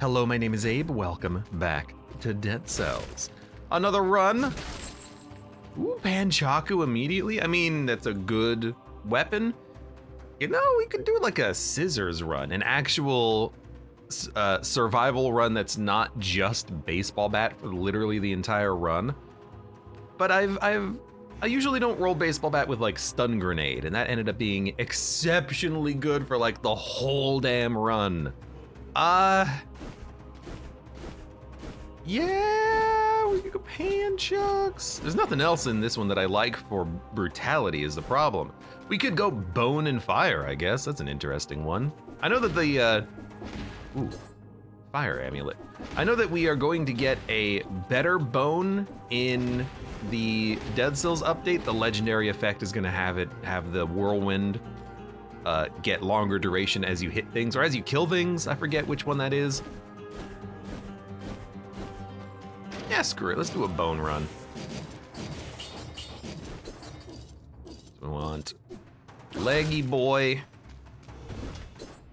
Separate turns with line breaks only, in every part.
Hello, my name is Abe. Welcome back to Dead Cells. Another run. Ooh, Panchaku immediately. I mean, that's a good weapon. You know, we could do like a scissors run, an actual survival run that's not just baseball bat for literally the entire run. But I usually don't roll baseball bat with like stun grenade, and that ended up being exceptionally good for like the whole damn run. Yeah, we could go Panchucks. There's nothing else in this one that I like for brutality is the problem. We could go bone and fire, I guess. That's an interesting one. I know that the, ooh, fire amulet. I know that we are going to get a better bone in the Dead Cells update. The legendary effect is gonna have the whirlwind get longer duration as you hit things, or as you kill things. I forget which one that is. Yeah, screw it, let's do a bone run. We want leggy boy.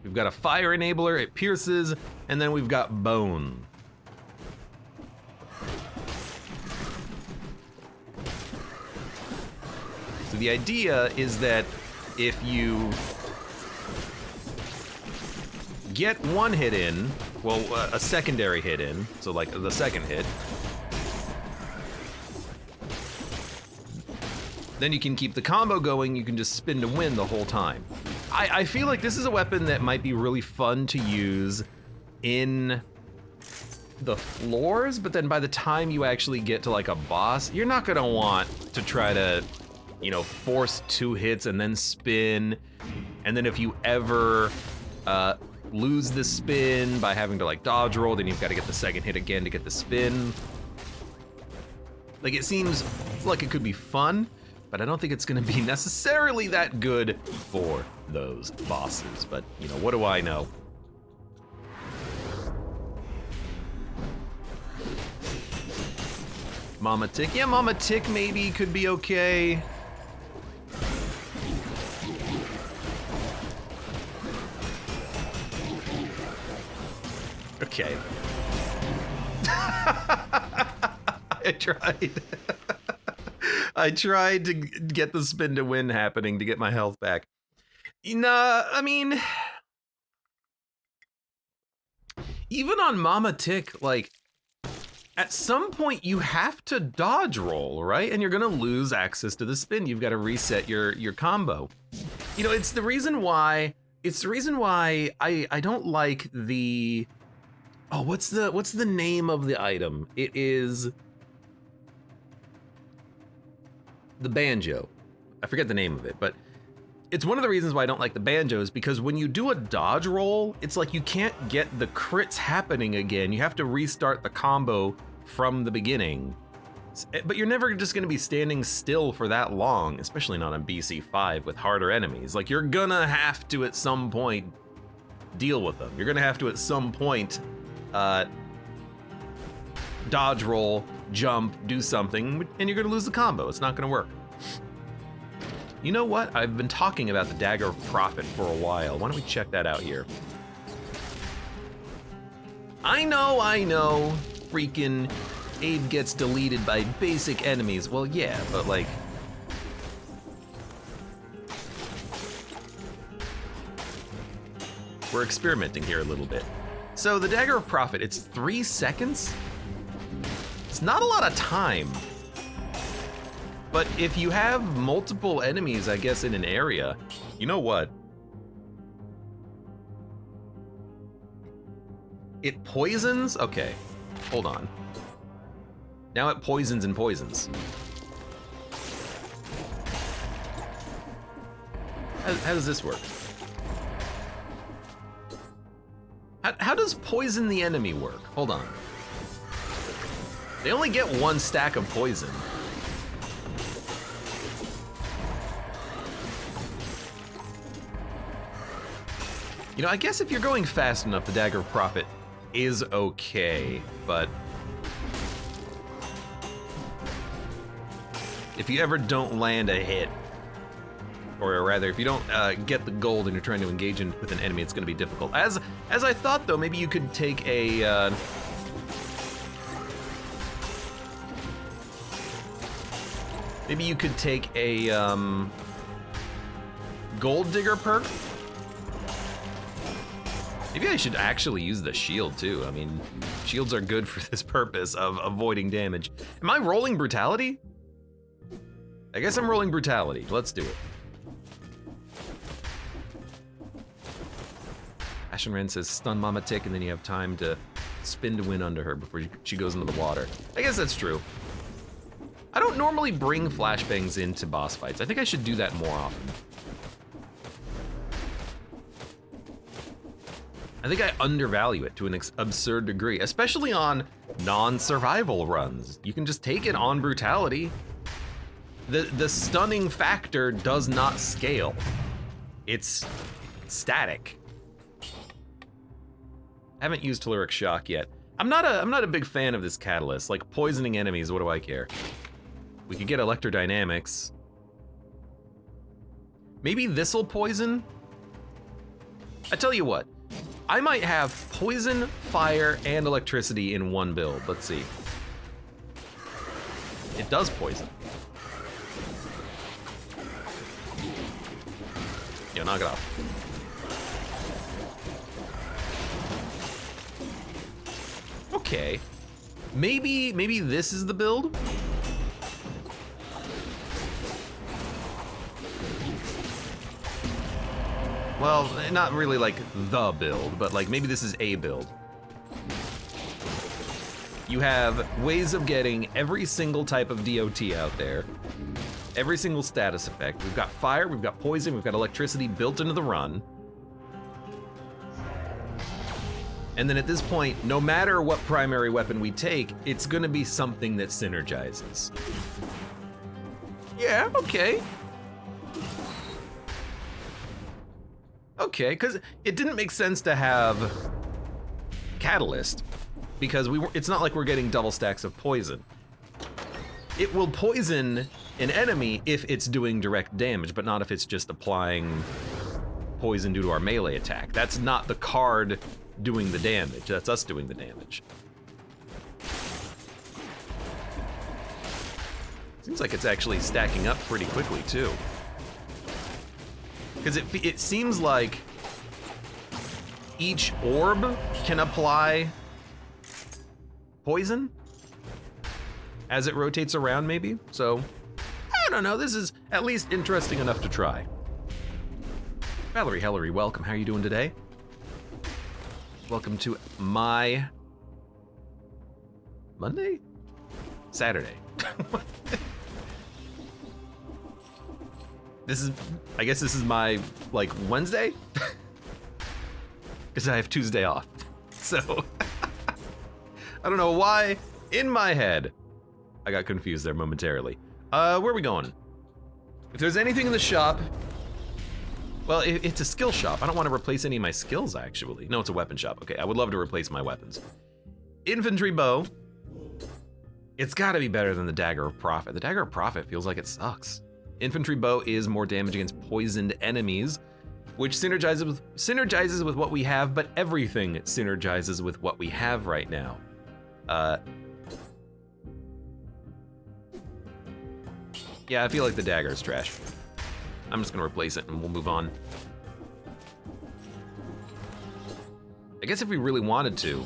We've got a fire enabler, it pierces, and then we've got bone. So the idea is that if you get one hit in, well, a secondary hit in, so like the second hit, then you can keep the combo going, you can just spin to win the whole time. I feel like this is a weapon that might be really fun to use in the floors, but then by the time you actually get to like a boss, you're not gonna want to try to, you know, force 2 hits and then spin. And then if you ever lose the spin by having to like dodge roll, then you've got to get the second hit again to get the spin. Like, it seems like it could be fun, but I don't think it's gonna be necessarily that good for those bosses. But, you know, what do I know? Mama Tick, yeah, Mama Tick maybe could be okay. Okay. I tried. I tried to get the spin to win happening to get my health back. Nah, I mean, even on Mama Tick, like, at some point you have to dodge roll, right? And you're gonna lose access to the spin. You've got to reset your combo. You know, it's the reason why I don't like the, oh, what's the name of the item? It is the banjo. I forget the name of it, but it's one of the reasons why I don't like the banjos, because when you do a dodge roll, it's like you can't get the crits happening again. You have to restart the combo from the beginning. But you're never just gonna be standing still for that long, especially not on BC5 with harder enemies. Like, you're gonna have to at some point deal with them. You're gonna have to at some point dodge roll, jump, do something, and you're gonna lose the combo. It's not gonna work. You know what? I've been talking about the Dagger of Prophet for a while. Why don't we check that out here? I know, freaking Abe gets deleted by basic enemies. Well, yeah, but like, we're experimenting here a little bit. So the Dagger of Prophet, it's 3 seconds? It's not a lot of time. But if you have multiple enemies, I guess, in an area, you know what? It poisons? Okay, hold on. Now it poisons and poisons. How does this work? How does poison the enemy work? Hold on. They only get 1 stack of poison. You know, I guess if you're going fast enough, the Dagger of Prophet is okay, but if you ever don't land a hit, Or rather, if you don't get the gold and you're trying to engage with an enemy, it's going to be difficult. As I thought, though, maybe you could take a... maybe you could take a gold digger perk. Maybe I should actually use the shield too. I mean, shields are good for this purpose of avoiding damage. Am I rolling brutality? I guess I'm rolling brutality. Let's do it. Ashen Ren says stun Mama Tick, and then you have time to spin to win under her before she goes into the water. I guess that's true. I don't normally bring flashbangs into boss fights. I think I should do that more often. I think I undervalue it to an absurd degree, especially on non-survival runs. You can just take it on brutality. The stunning factor does not scale. It's static. I haven't used Telluric Shock yet. I'm not a big fan of this catalyst. Like poisoning enemies, what do I care? We could get electrodynamics. Maybe this'll poison? I tell you what, I might have poison, fire, and electricity in one build. Let's see. It does poison. Yeah, knock it off. Okay. Maybe this is the build? Well, not really like the build, but like maybe this is a build. You have ways of getting every single type of DOT out there, every single status effect. We've got fire, we've got poison, we've got electricity built into the run. And then at this point, no matter what primary weapon we take, it's gonna be something that synergizes. Yeah, okay. Okay, because it didn't make sense to have Catalyst, because it's not like we're getting double stacks of poison. It will poison an enemy if it's doing direct damage, but not if it's just applying poison due to our melee attack. That's not the card doing the damage, that's us doing the damage. Seems like it's actually stacking up pretty quickly too. Because it seems like each orb can apply poison as it rotates around maybe. So, I don't know, this is at least interesting enough to try. Valerie Hellery, welcome, how are you doing today? Welcome to my Monday? Saturday. I guess this is my, like, Wednesday? Because I have Tuesday off. So, I don't know why, in my head, I got confused there momentarily. Where are we going? If there's anything in the shop, well, it's a skill shop. I don't want to replace any of my skills, actually. No, it's a weapon shop. Okay, I would love to replace my weapons. Infantry bow. It's gotta be better than the Dagger of Prophet. The Dagger of Prophet feels like it sucks. Infantry bow is more damage against poisoned enemies, which synergizes with what we have, but everything synergizes with what we have right now. Yeah, I feel like the dagger is trash. I'm just gonna replace it and we'll move on. I guess if we really wanted to,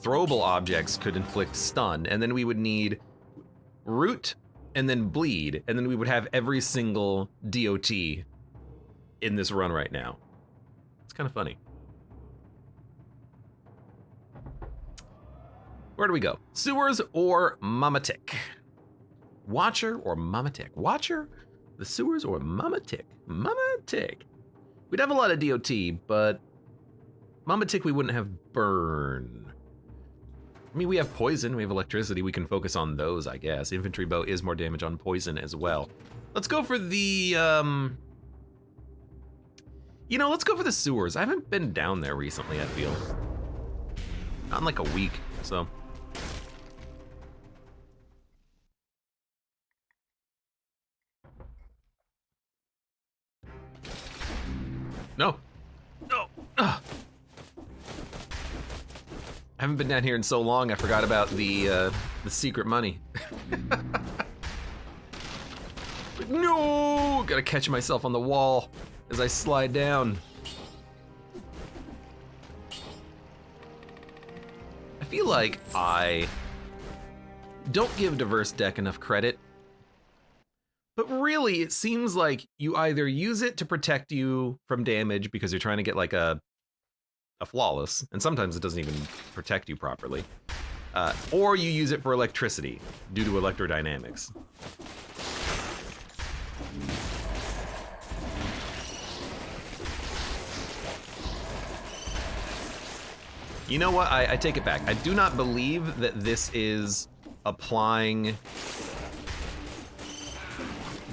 throwable objects could inflict stun, and then we would need root and then bleed, and then we would have every single DOT in this run right now. It's kind of funny. Where do we go? Sewers or Mama Tick? Watcher or Mama Tick? Watcher, the sewers, or Mama Tick? Mama Tick. We'd have a lot of DOT, but Mama Tick we wouldn't have burn. I mean, we have poison, we have electricity, we can focus on those, I guess. Infantry bow is more damage on poison as well. Let's go for the, you know, let's go for the sewers. I haven't been down there recently, I feel. Not in like a week, so. No. No. Ugh. I haven't been down here in so long, I forgot about the secret money. No! Gotta catch myself on the wall as I slide down. I feel like I don't give Diverse Deck enough credit, but really it seems like you either use it to protect you from damage because you're trying to get like a flawless, and sometimes it doesn't even protect you properly, or you use it for electricity due to electrodynamics. You know what, I take it back. I do not believe that this is applying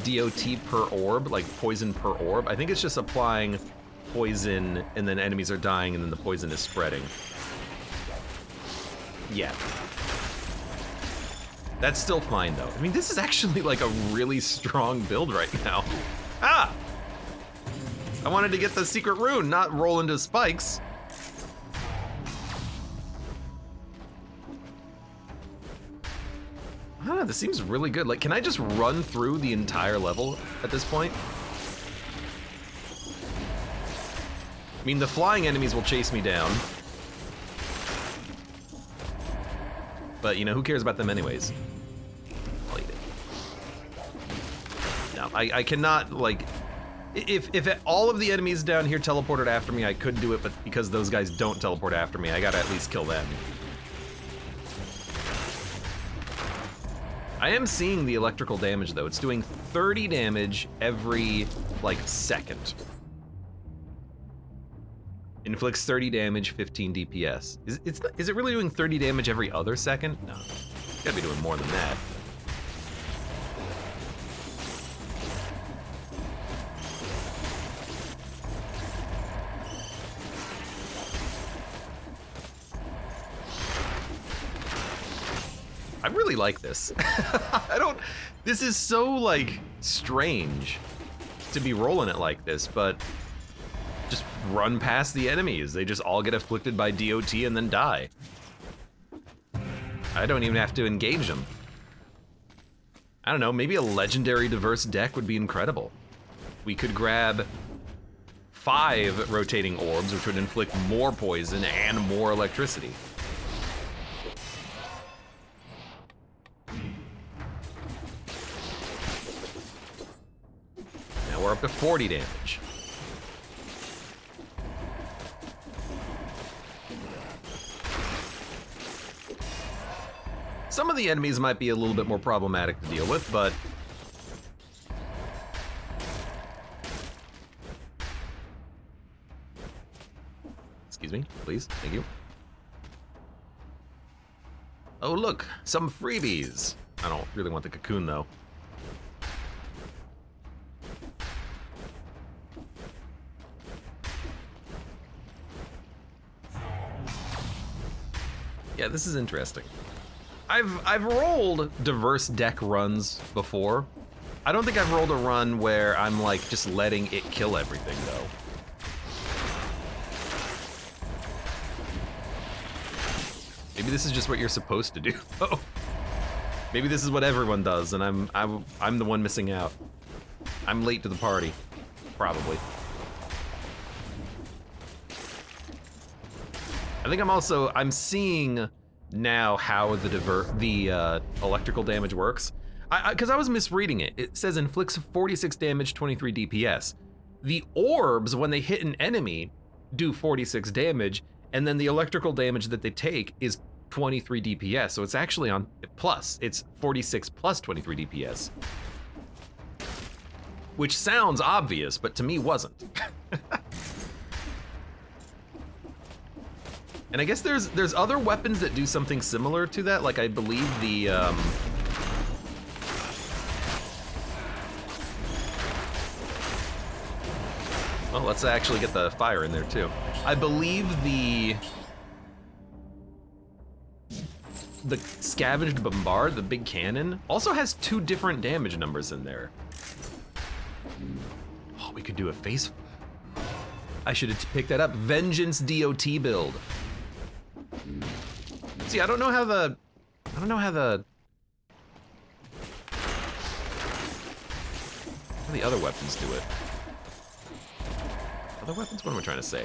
DOT per orb, like poison per orb. I think it's just applying poison and then enemies are dying and then the poison is spreading. Yeah. That's still fine though. I mean, this is actually like a really strong build right now. Ah! I wanted to get the secret rune, not roll into spikes. I don't know, this seems really good. Like, can I just run through the entire level at this point? I mean, the flying enemies will chase me down. But, you know, who cares about them anyways? I'll eat it. No, I cannot, like... If all of the enemies down here teleported after me, I could do it, but because those guys don't teleport after me, I gotta at least kill them. I am seeing the electrical damage, though. It's doing 30 damage every, like, second. Inflicts 30 damage, 15 DPS. Is it really doing 30 damage every other second? No, it's gotta be doing more than that. I really like this. This is so, like, strange to be rolling it like this, but just run past the enemies. They just all get afflicted by DOT and then die. I don't even have to engage them. I don't know, maybe a legendary diverse deck would be incredible. We could grab 5 rotating orbs, which would inflict more poison and more electricity. Now we're up to 40 damage. Some of the enemies might be a little bit more problematic to deal with, but excuse me, please, thank you. Oh look, some freebies. I don't really want the cocoon though. Yeah, this is interesting. I've rolled diverse deck runs before. I don't think I've rolled a run where I'm like just letting it kill everything though. Maybe this is just what you're supposed to do. Oh, maybe this is what everyone does, and I'm the one missing out. I'm late to the party, probably. I think I'm seeing now how the electrical damage works. Because I was misreading it. It says inflicts 46 damage, 23 DPS. The orbs, when they hit an enemy, do 46 damage, and then the electrical damage that they take is 23 DPS. So it's actually on plus. It's 46 plus 23 DPS. Which sounds obvious, but to me wasn't. And I guess there's other weapons that do something similar to that, like I believe the well, let's actually get the fire in there too. I believe the scavenged bombard, the big cannon, also has 2 different damage numbers in there. Oh, we could do a face. I should have picked that up. Vengeance DOT build. See, I don't know how the other weapons do it. Other weapons? What am I trying to say?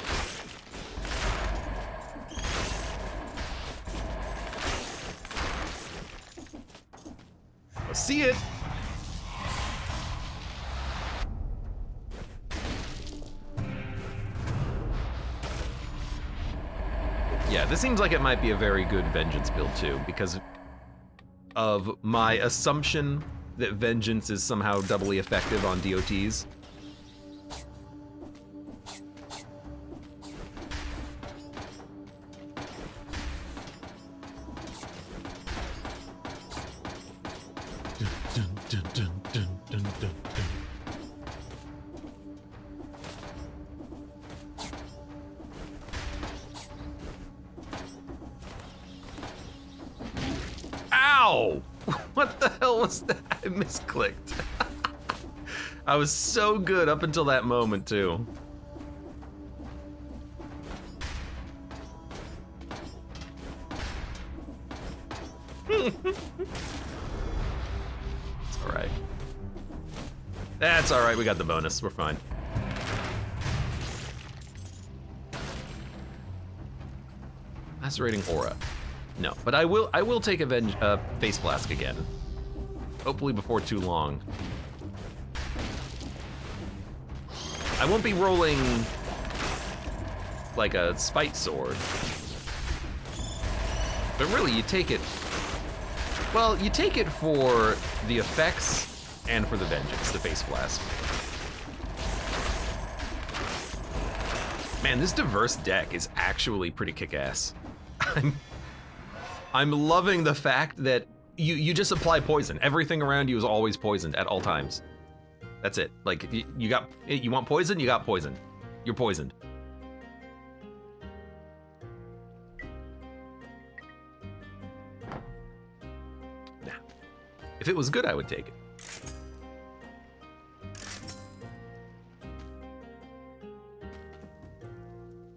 See it. Yeah, this seems like it might be a very good Vengeance build too, because of my assumption that Vengeance is somehow doubly effective on DOTs. Ow! What the hell was that? I misclicked. I was so good up until that moment, too. It's alright. That's alright, we got the bonus, we're fine. Lacerating aura. No, but I will take a face flask again. Hopefully before too long. I won't be rolling like a spite sword. But really, you take it. Well, you take it for the effects and for the vengeance, the face flask. Man, this diverse deck is actually pretty kick-ass. I'm loving the fact that you just apply poison. Everything around you is always poisoned at all times. That's it. Like, you want poison, you got poison. You're poisoned. Nah. If it was good, I would take it.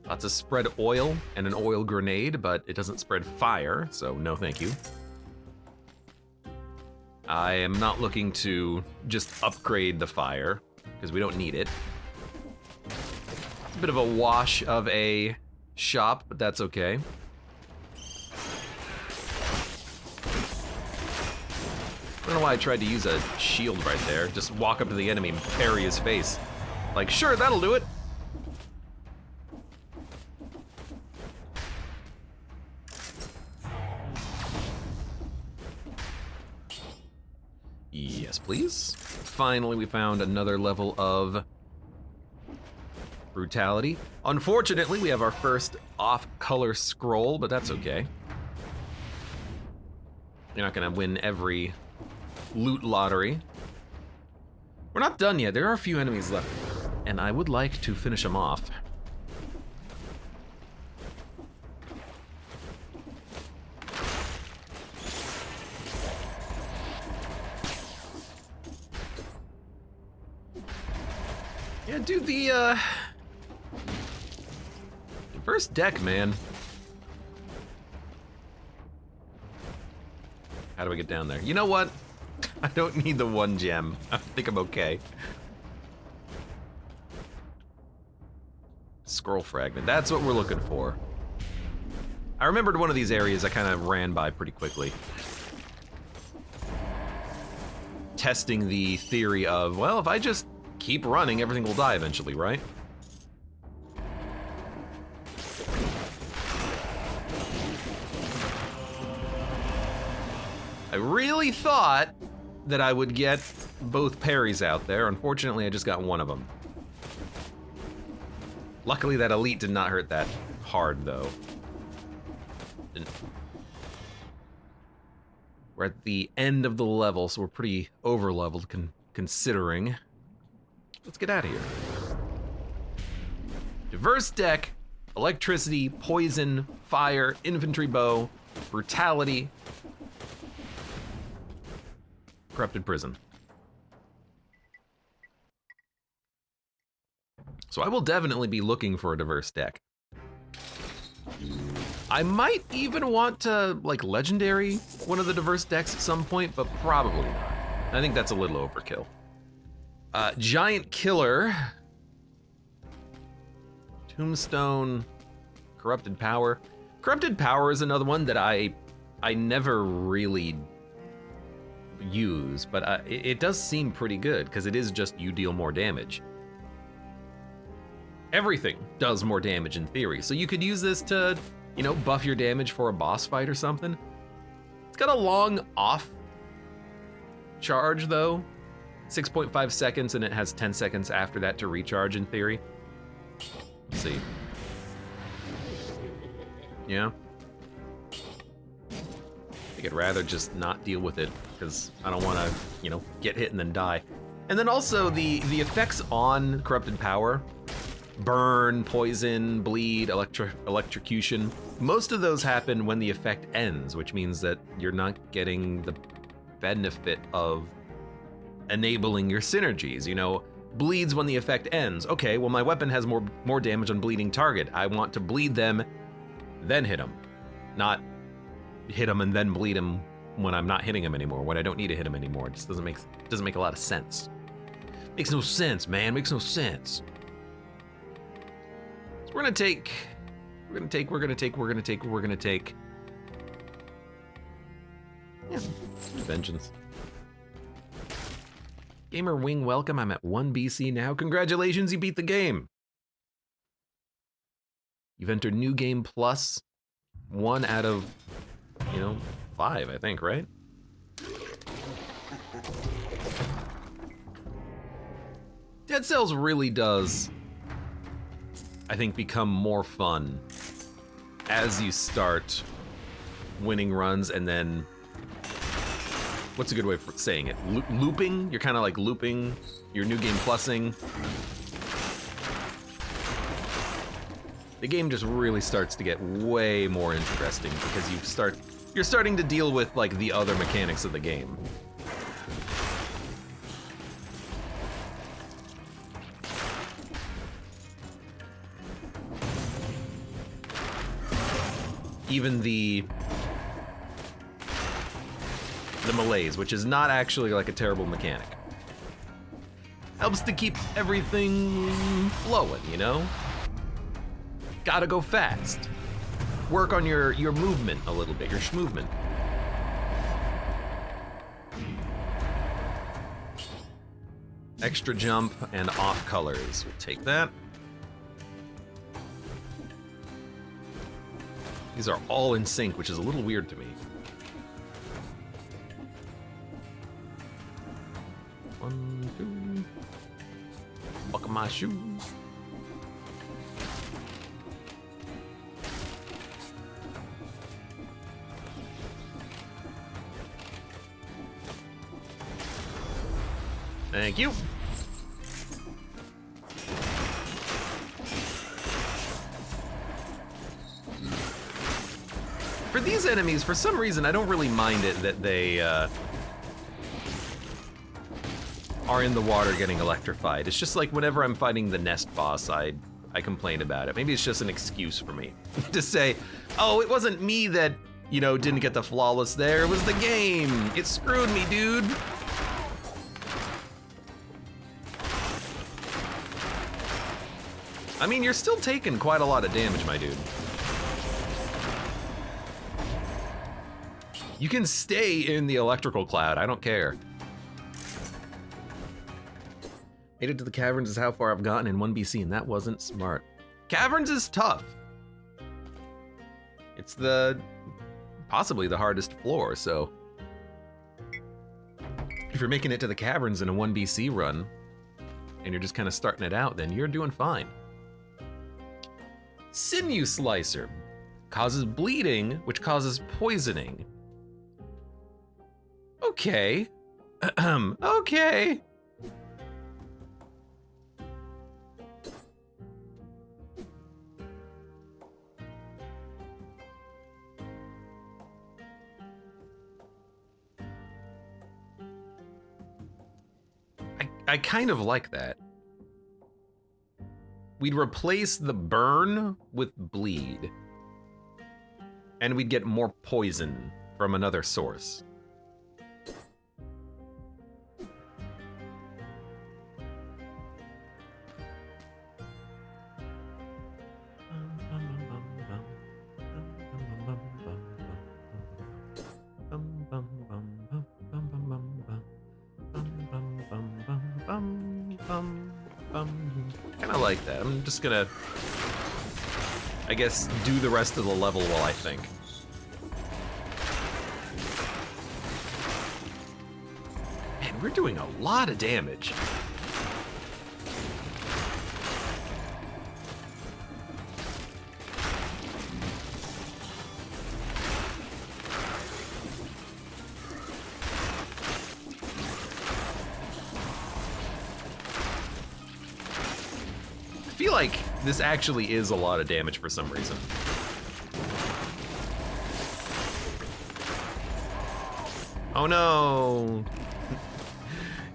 Lots of spread oil and an oil grenade, but it doesn't spread fire, so no thank you. I am not looking to just upgrade the fire, because we don't need it. It's a bit of a wash of a shop, but that's okay. I don't know why I tried to use a shield right there. Just walk up to the enemy and parry his face. Like, sure, that'll do it. Yes, please. Finally, we found another level of brutality. Unfortunately, we have our first off-color scroll, but that's okay. You're not gonna win every loot lottery. We're not done yet. There are a few enemies left, and I would like to finish them off. Yeah, dude, the first deck, man. How do we get down there? You know what? I don't need the one gem. I think I'm okay. Scroll fragment, that's what we're looking for. I remembered one of these areas I kind of ran by pretty quickly. Testing the theory of, well, if I just keep running, everything will die eventually, right? I really thought that I would get both parries out there. Unfortunately, I just got one of them. Luckily, that elite did not hurt that hard, though. We're at the end of the level, so we're pretty over-leveled considering. Let's get out of here. Diverse deck, electricity, poison, fire, infantry bow, brutality, corrupted prison. So I will definitely be looking for a diverse deck. I might even want to, like, legendary one of the diverse decks at some point, but probably not. I think that's a little overkill. Giant Killer. Tombstone. Corrupted Power. Corrupted Power is another one that I never really use, but it does seem pretty good, because it is just you deal more damage. Everything does more damage in theory, so you could use this to, you know, buff your damage for a boss fight or something. It's got a long off charge though, 6.5 seconds, and it has 10 seconds after that to recharge in theory. Let's see. Yeah. I think I'd rather just not deal with it, because I don't want to, you know, get hit and then die. And then also the effects on Corrupted Power, burn, poison, bleed, electrocution, most of those happen when the effect ends, which means that you're not getting the benefit of enabling your synergies. You know, bleeds when the effect ends. Okay, well my weapon has more damage on bleeding target. I want to bleed them, then hit them, not hit them and then bleed them when I'm not hitting them anymore, when I don't need to hit them anymore. It just doesn't make a lot of sense. Makes no sense, man. Makes no sense. So we're gonna take. Yeah, vengeance. Gamer Wing, welcome. I'm at 1 BC now. Congratulations, you beat the game. You've entered New Game Plus, 1 out of, you know, 5, I think, right? Dead Cells really does, I think, become more fun as you start winning runs, and then, what's a good way for saying it? Looping? You're kind of like looping your New Game Plusing. The game just really starts to get way more interesting because you're starting to deal with like the other mechanics of the game. Even the malaise, which is not actually like a terrible mechanic, helps to keep everything flowing, you know? Gotta go fast. Work on your movement a little bit, your schmovement. Extra jump and off colors. We'll take that. These are all in sync, which is a little weird to me. 1, 2. Buckle my shoes. Thank you. For these enemies, for some reason, I don't really mind it that they are in the water getting electrified. It's just like whenever I'm fighting the nest boss, I complain about it. Maybe it's just an excuse for me to say, oh, it wasn't me that, you know, didn't get the flawless there. It was the game. It screwed me, dude. I mean, you're still taking quite a lot of damage, my dude. You can stay in the electrical cloud, I don't care. Made it to the caverns is how far I've gotten in 1 BC, and that wasn't smart. Caverns is tough. It's possibly the hardest floor, so if you're making it to the caverns in a 1 BC run, and you're just kind of starting it out, then you're doing fine. Sinew Slicer causes bleeding, which causes poisoning. Okay. Okay. I kind of like that. we'd replace the burn with bleed. And we'd get more poison from another source. Kind of like that. I'm just gonna, I guess, do the rest of the level while I think. Man, we're doing a lot of damage. I feel like this actually is a lot of damage for some reason. Oh no!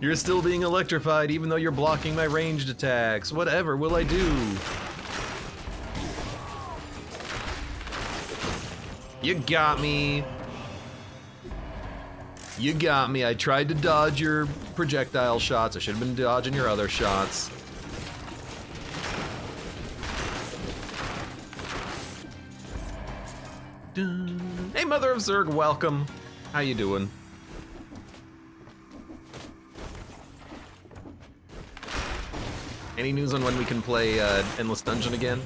You're still being electrified even though you're blocking my ranged attacks. Whatever will I do? You got me. You got me. I tried to dodge your projectile shots. I should have been dodging your other shots. Hey, Mother of Zerg, welcome. How you doing? Any news on when we can play Endless Dungeon again?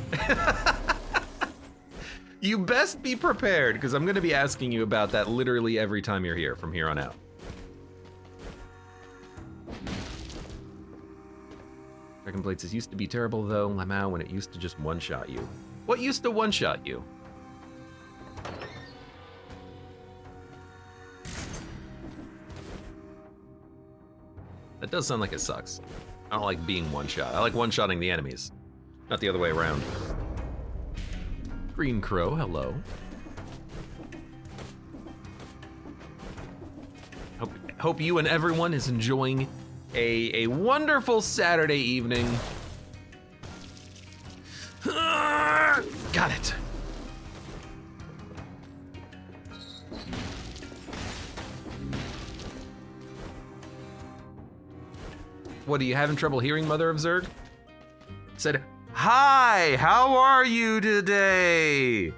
You best be prepared, because I'm gonna be asking you about that literally every time you're here from here on out. Dragon Blade says, used to be terrible though, Lamau, when it used to just one-shot you. What used to one-shot you? That does sound like it sucks. I don't like being one-shot. I like one-shotting the enemies, not the other way around. Green Crow, hello. Hope you and everyone is enjoying a wonderful Saturday evening. Got it. What, are you having trouble hearing, Mother of Zerg? Said, hi, how are you today?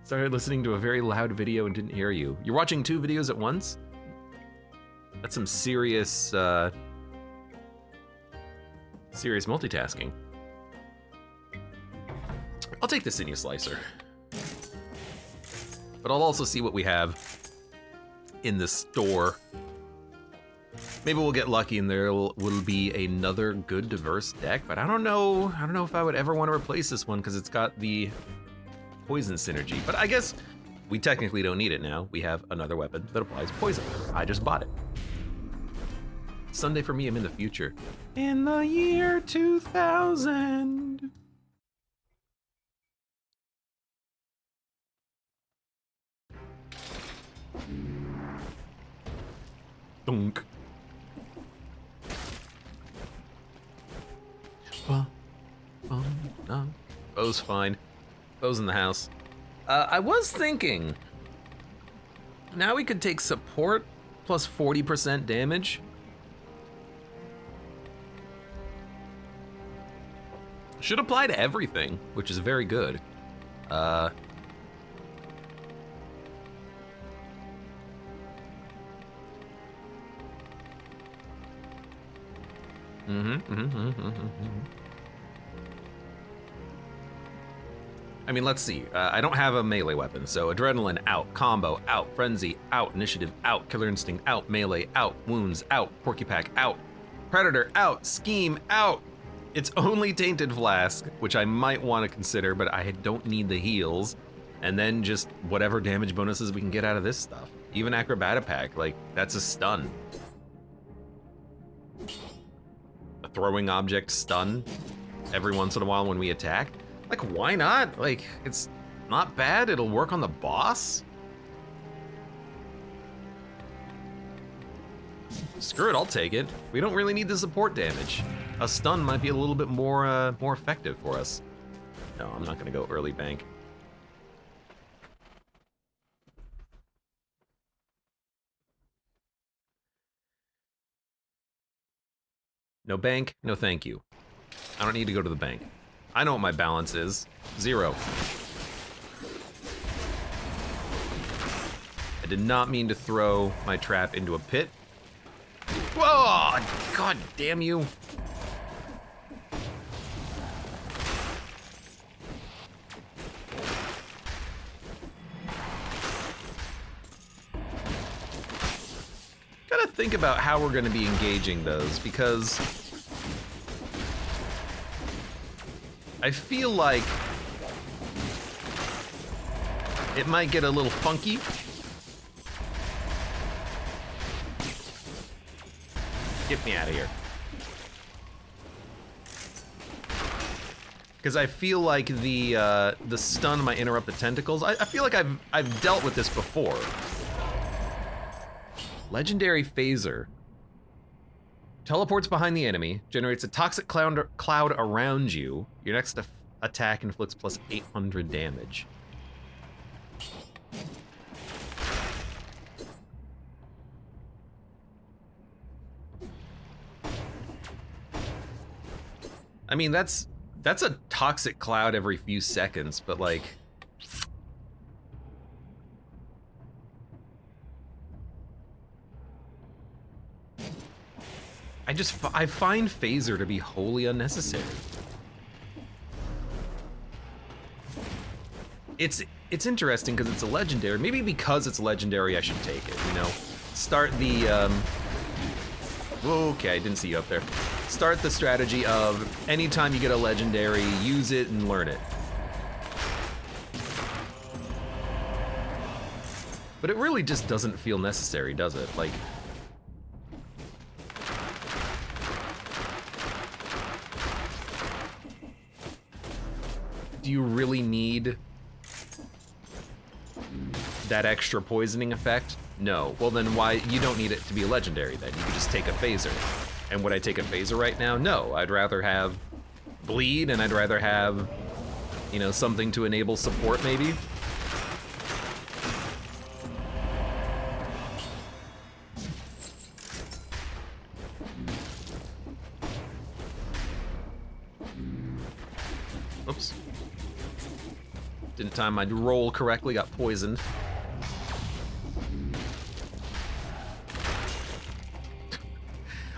Started listening to a very loud video and didn't hear you. You're watching 2 videos at once? That's some serious, serious multitasking. I'll take the sinew slicer. But I'll also see what we have in the store. Maybe we'll get lucky and there will be another good diverse deck, but I don't know if I would ever want to replace this one because it's got the poison synergy. But I guess we technically don't need it now. We have another weapon that applies poison. I just bought it. Sunday for me, I'm in the future. In the year 2000. Dunk. No. Bo's fine. Bo's in the house. I was thinking, now we could take support plus 40% damage. Should apply to everything, which is very good. I mean, let's see. I don't have a melee weapon, so Adrenaline out, Combo out, Frenzy out, Initiative out, Killer Instinct out, Melee out, Wounds out, Porcupack out, Predator out, Scheme out. It's only Tainted Flask, which I might want to consider, but I don't need the heals. And then just whatever damage bonuses we can get out of this stuff. Even Acrobatipack, like, that's a stun. A throwing object stun every once in a while when we attack. Like, why not? Like, it's not bad. It'll work on the boss. Screw it, I'll take it. We don't really need the support damage. A stun might be a little bit more effective for us. No, I'm not gonna go early bank. No bank, no thank you. I don't need to go to the bank. I know what my balance is. 0. I did not mean to throw my trap into a pit. Whoa! God damn you. Gotta think about how we're gonna be engaging those, because I feel like it might get a little funky. Get me out of here. Because I feel like the stun might interrupt the tentacles. I feel like I've dealt with this before. Legendary Phaser. Teleports behind the enemy, generates a toxic cloud around you. Your next attack inflicts plus 800 damage. I mean, that's a toxic cloud every few seconds, but like... I find Phaser to be wholly unnecessary. It's interesting because it's a legendary. Maybe because it's legendary, I should take it, you know? Start the, okay, I didn't see you up there. Start the strategy of anytime you get a legendary, use it and learn it. But it really just doesn't feel necessary, does it? Like, do you really need that extra poisoning effect? No. Well then why, you don't need it to be a legendary then. You could just take a phaser. And would I take a phaser right now? No, I'd rather have bleed and I'd rather have, you know, something to enable support maybe. Oops. Didn't time my roll correctly, got poisoned.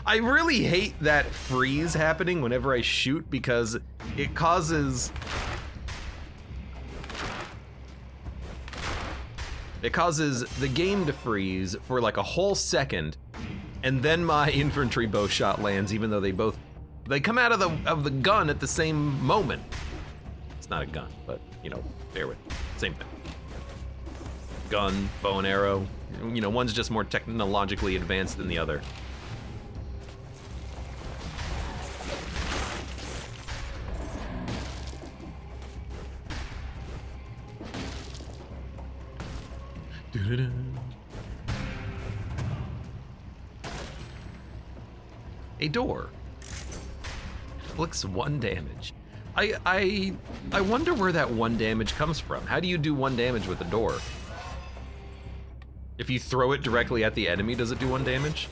I really hate that freeze happening whenever I shoot because it causes the game to freeze for like a whole second, and then my infantry bow shot lands, even though they come out of the gun at the same moment. It's not a gun, but you know, bear with me. Same thing. Gun, bow and arrow. You know, one's just more technologically advanced than the other. A door. Inflicts 1 damage. I wonder where that 1 damage comes from. How do you do 1 damage with a door? If you throw it directly at the enemy, does it do 1 damage?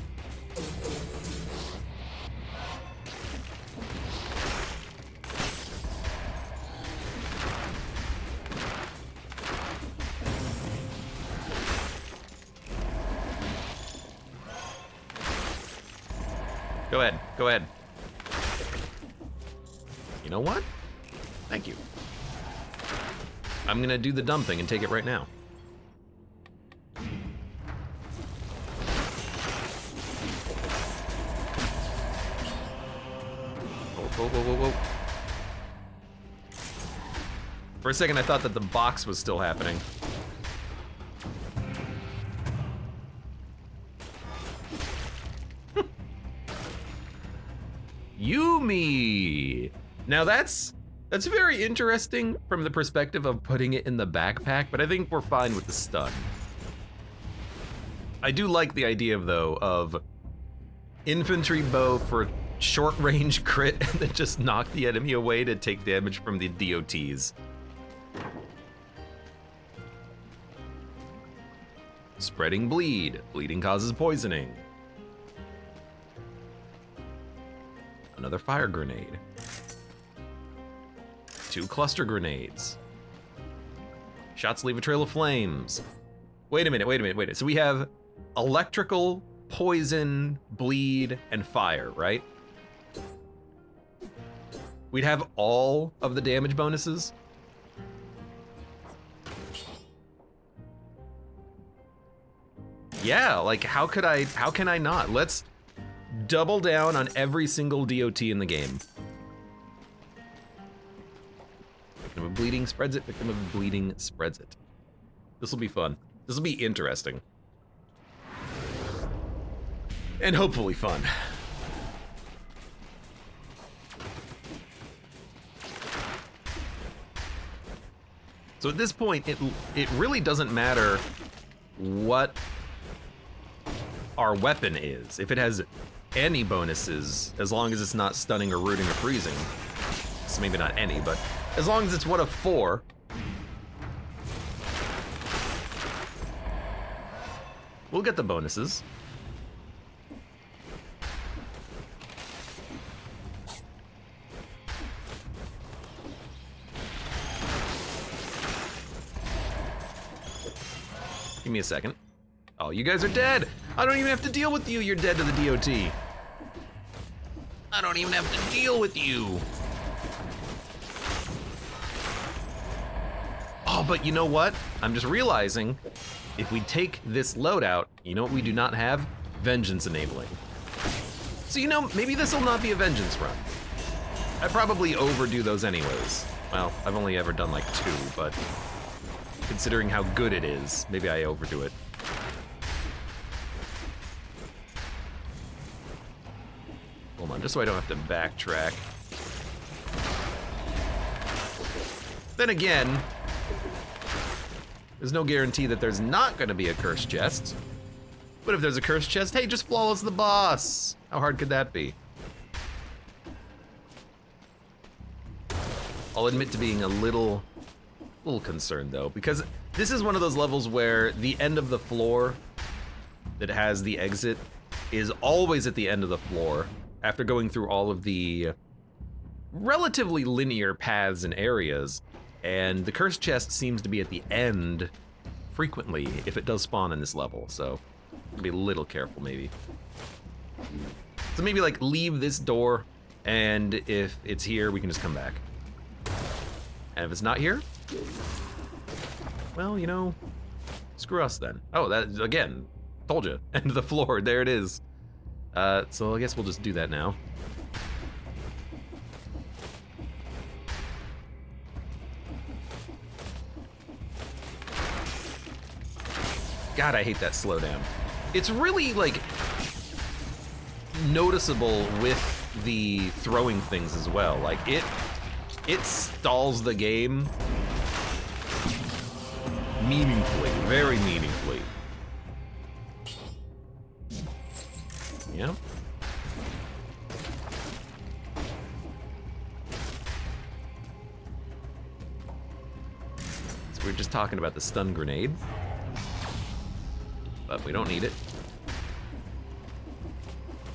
Go ahead, go ahead. You know what? Thank you. I'm gonna do the dumb thing and take it right now. Whoa, whoa, whoa, whoa. For a second, I thought that the box was still happening. Yumi! Now that's very interesting from the perspective of putting it in the backpack, but I think we're fine with the stun. I do like the idea though of infantry bow for short range crit and then just knock the enemy away to take damage from the DOTs. Spreading bleed. Bleeding causes poisoning. Another fire grenade. 2 cluster grenades. Shots leave a trail of flames. Wait a minute. So we have electrical, poison, bleed, and fire, right? We'd have all of the damage bonuses. Yeah, like how can I not? Let's double down on every single DOT in the game. Victim of bleeding spreads it, victim of bleeding spreads it. This will be fun. This will be interesting. And hopefully fun. So at this point, it really doesn't matter what our weapon is. If it has any bonuses, as long as it's not stunning or rooting or freezing. So maybe not any, but as long as it's one of 4. We'll get the bonuses. Give me a second. Oh, you guys are dead. I don't even have to deal with you. You're dead to the DOT. I don't even have to deal with you. Oh, but you know what? I'm just realizing if we take this loadout, you know what we do not have? Vengeance enabling. So you know, maybe this will not be a vengeance run. I probably overdo those anyways. Well, I've only ever done like 2, but considering how good it is, maybe I overdo it. Hold on, just so I don't have to backtrack. Then again, there's no guarantee that there's not gonna be a cursed chest. But if there's a cursed chest, hey, just flawless the boss. How hard could that be? I'll admit to being a little concerned though, because this is one of those levels where the end of the floor that has the exit is always at the end of the floor after going through all of the relatively linear paths and areas, and the cursed chest seems to be at the end frequently if it does spawn in this level, so be a little careful maybe. So maybe like leave this door, and if it's here, we can just come back. And if it's not here, well, you know, screw us then. Oh, that, again, told you, end of the floor, there it is. So I guess we'll just do that now. God, I hate that slowdown. It's really, like, noticeable with the throwing things as well. Like, it stalls the game meaningfully, very meaningfully. Yeah. So we're just talking about the stun grenade, but we don't need it.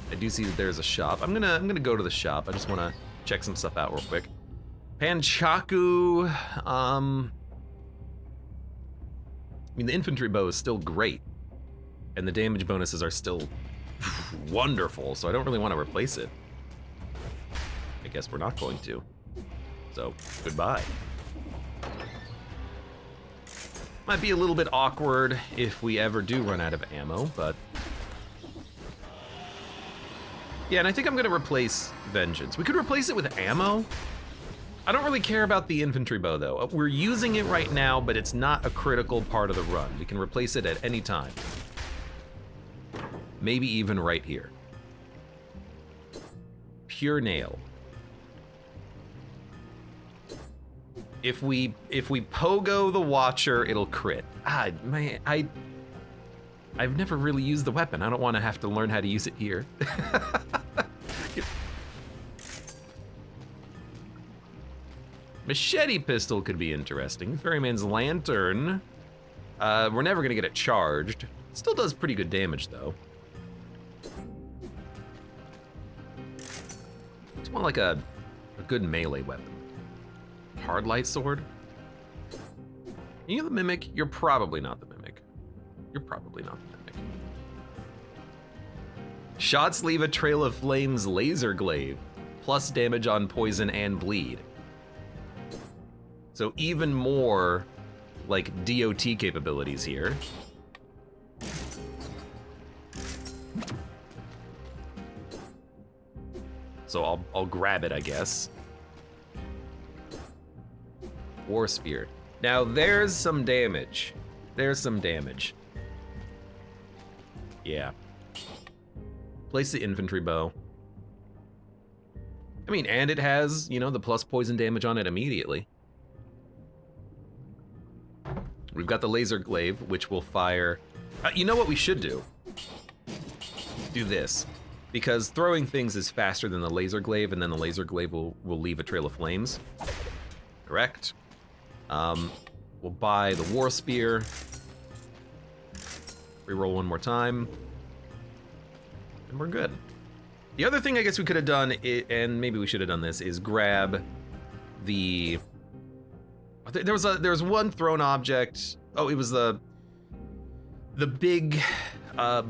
I do see that there's a shop. I'm gonna go to the shop. I just want to check some stuff out real quick. Panchaku. I mean, the infantry bow is still great, and the damage bonuses are still wonderful, so I don't really want to replace it. I guess we're not going to. So, goodbye. Might be a little bit awkward if we ever do run out of ammo, but... yeah, and I think I'm gonna replace Vengeance. We could replace it with ammo. I don't really care about the infantry bow, though. We're using it right now, but it's not a critical part of the run. We can replace it at any time. Maybe even right here. Pure nail. If we pogo the Watcher, it'll crit. Ah, man, I've never really used the weapon. I don't want to have to learn how to use it here. Machete pistol could be interesting. Ferryman's lantern. We're never gonna get it charged. Still does pretty good damage though. It's more like a good melee weapon. Hard light sword. Are you the Mimic? You're probably not the Mimic. You're probably not the Mimic. Shots leave a trail of flames laser glaive. Plus damage on poison and bleed. So even more like DOT capabilities here. So I'll grab it, I guess. War Spear. Now there's some damage. There's some damage. Yeah. Place the infantry bow. I mean, and it has, you know, the plus poison damage on it immediately. We've got the laser glaive, which will fire. You know what we should do? Do this. Because throwing things is faster than the laser glaive, and then the laser glaive will leave a trail of flames. Correct. We'll buy the War Spear. Reroll one more time. And we're good. The other thing I guess we could have done, and maybe we should have done this, is grab the... There was one thrown object. Oh, it was the big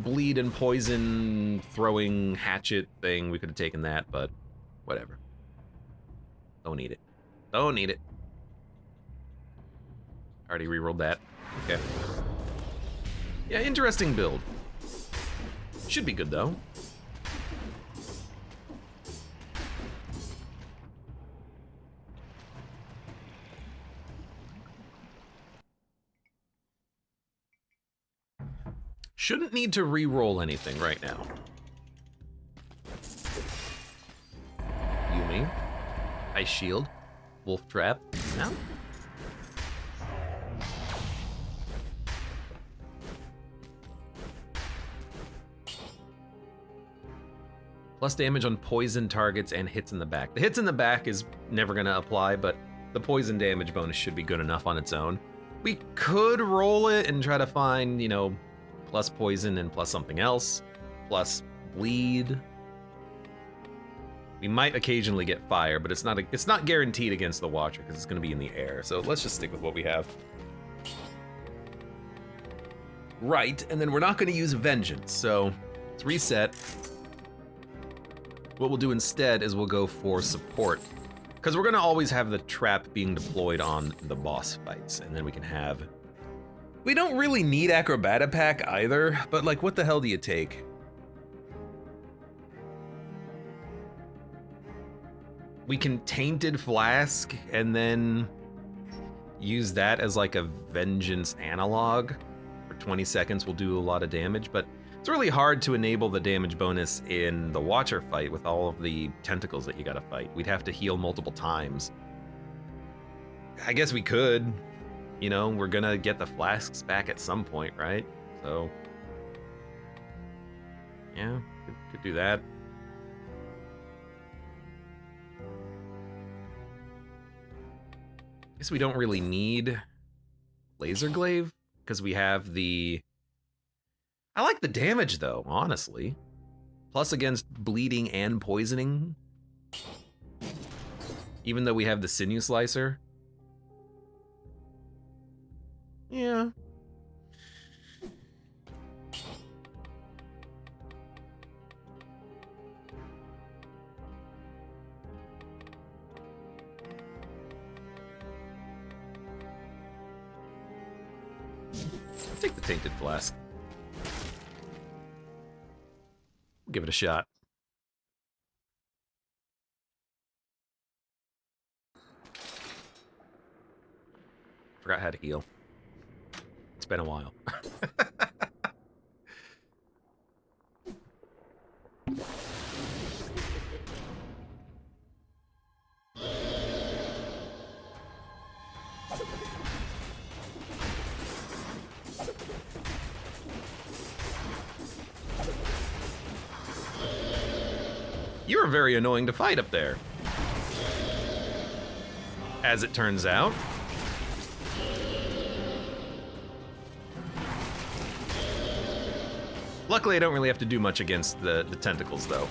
bleed and poison throwing hatchet thing. We could have taken that, but whatever. Don't need it. Don't need it. Already rerolled that. Okay. Yeah, interesting build. Should be good though. Shouldn't need to re-roll anything right now. Yumi. Ice Shield. Wolf Trap. No. Plus damage on poison targets and hits in the back. The hits in the back is never gonna apply, but the poison damage bonus should be good enough on its own. We could roll it and try to find, you know, plus poison and plus something else, plus bleed. We might occasionally get fire, but it's not guaranteed against the Watcher because it's going to be in the air. So let's just stick with what we have. Right, and then we're not going to use Vengeance, so let's reset. What we'll do instead is we'll go for support, because we're going to always have the trap being deployed on the boss fights, and then we can have... We don't really need Acrobata Pack either, but like, what the hell do you take? We can Tainted Flask and then use that as like a Vengeance analog. For 20 seconds will do a lot of damage, but it's really hard to enable the damage bonus in the Watcher fight with all of the tentacles that you gotta fight. We'd have to heal multiple times. I guess we could. You know, we're gonna get the flasks back at some point, right? So, yeah, could do that. Guess we don't really need Laser Glaive, because we have the... I like the damage, though, honestly. Plus against bleeding and poisoning. Even though we have the Sinew Slicer. Yeah. Take the Tainted Flask. Give it a shot. Forgot how to heal. It's been a while. You're very annoying to fight up there. As it turns out. Luckily, I don't really have to do much against the tentacles, though.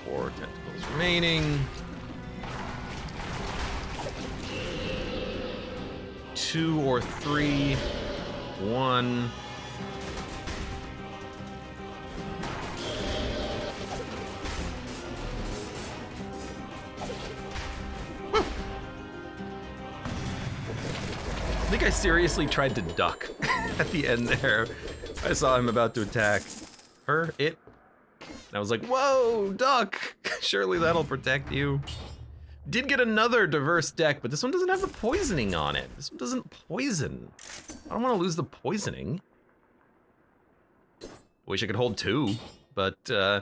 Four tentacles remaining. 2 or 3. 1. Woo. I think I seriously tried to duck at the end there. I saw him about to attack her, it. And I was like, whoa, duck. Surely that'll protect you. Did get another diverse deck, but this one doesn't have the poisoning on it. This one doesn't poison. I don't want to lose the poisoning. Wish I could hold 2, but nah.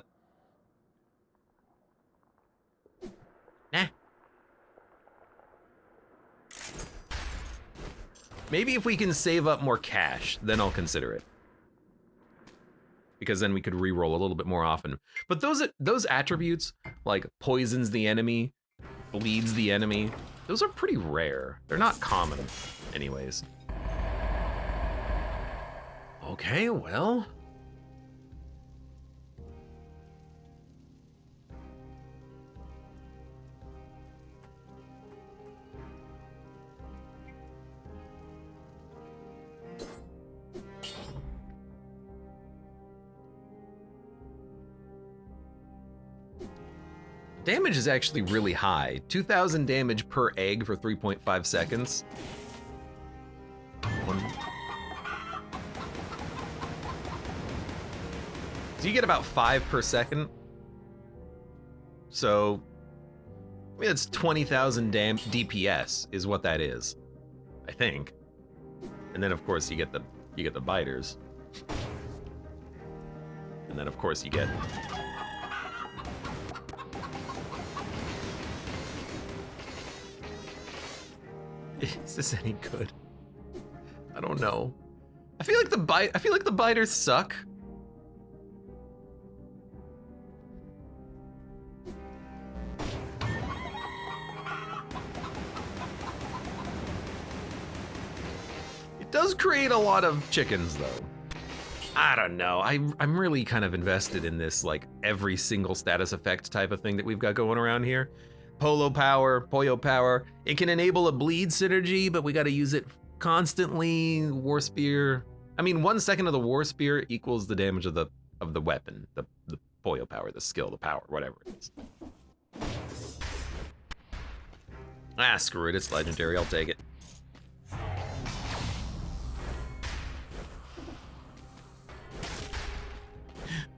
Maybe if we can save up more cash, then I'll consider it. Because then we could re-roll a little bit more often. But those attributes, like poisons the enemy, bleeds the enemy, those are pretty rare. They're not common, anyways. Okay, well. Damage is actually really high. 2,000 damage per egg for 3.5 seconds. So you get about 5 per second. So, I mean, it's 20,000 DPS is what that is, I think. And then of course you get the biters. And then of course you get Is this any good? I don't know. I feel like the biters suck. It does create a lot of chickens though. I don't know. I'm really kind of invested in this like every single status effect type of thing that we've got going around here. Pollo power. It can enable a bleed synergy, but we got to use it constantly. War spear. I mean, 1 second of the war spear equals the damage of the weapon, the pollo power, the skill, the power, whatever it is. Ah, screw it. It's legendary. I'll take it.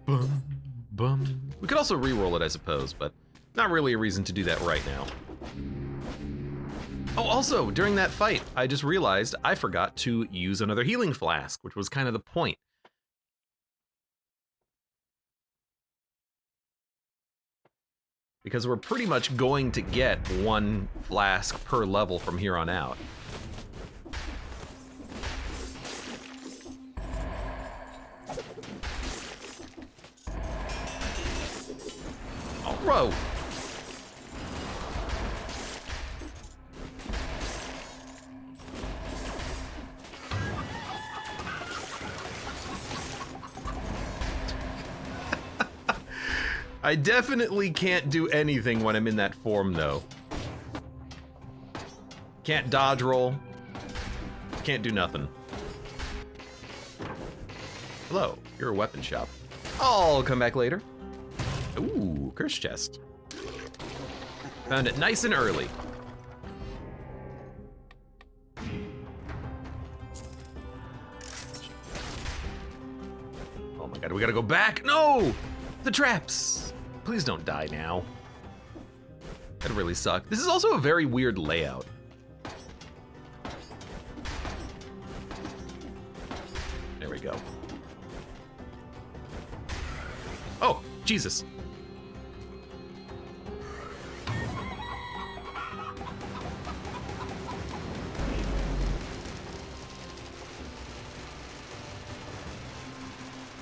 Bum, bum. We could also re-roll it, I suppose, but not really a reason to do that right now. Oh, also, during that fight, I just realized I forgot to use another healing flask, which was kind of the point. Because we're pretty much going to get 1 flask per level from here on out. Oh, bro. I definitely can't do anything when I'm in that form, though. Can't dodge roll. Can't do nothing. Hello, you're a weapon shop. I'll come back later. Ooh, curse chest. Found it nice and early. Oh my god, we gotta go back. No! The traps. Please don't die now. That'd really suck. This is also a very weird layout. There we go. Oh, Jesus.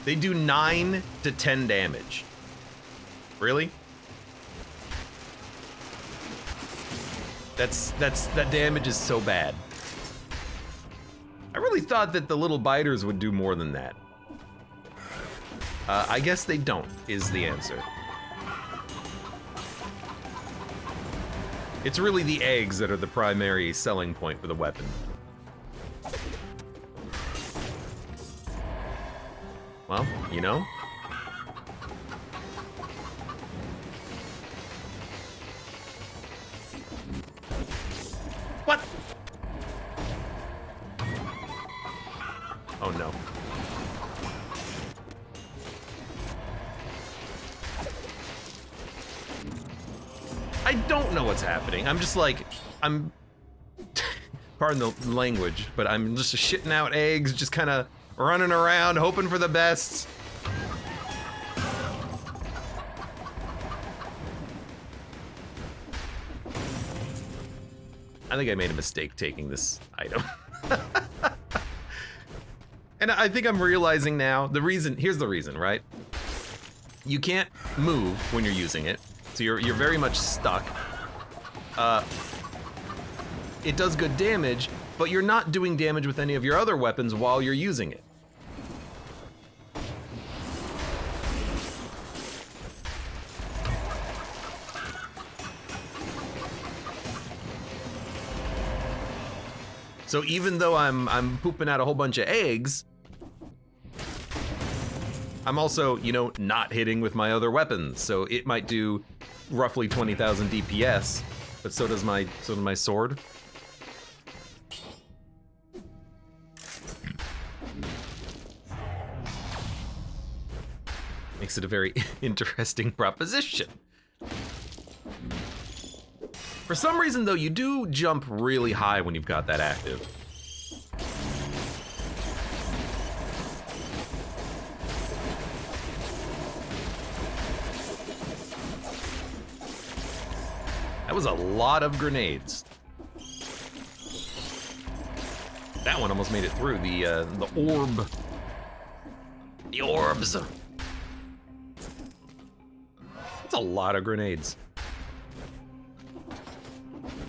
They do 9 to 10 damage. Really? That damage is so bad. I really thought that the little biters would do more than that. I guess they don't, is the answer. It's really the eggs that are the primary selling point for the weapon. Well, you know. What? Oh no. I don't know what's happening. I'm just like, I'm, pardon the language, but I'm just shitting out eggs, just kind of running around, hoping for the best. I think I made a mistake taking this item. And I think I'm realizing now, here's the reason, right? You can't move when you're using it, so you're very much stuck. It does good damage, but you're not doing damage with any of your other weapons while you're using it. So even though I'm pooping out a whole bunch of eggs, I'm also, you know, not hitting with my other weapons. So it might do roughly 20,000 DPS, but so does my sword. Makes it a very interesting proposition. For some reason, though, you do jump really high when you've got that active. That was a lot of grenades. That one almost made it through the orb. The orbs. That's a lot of grenades.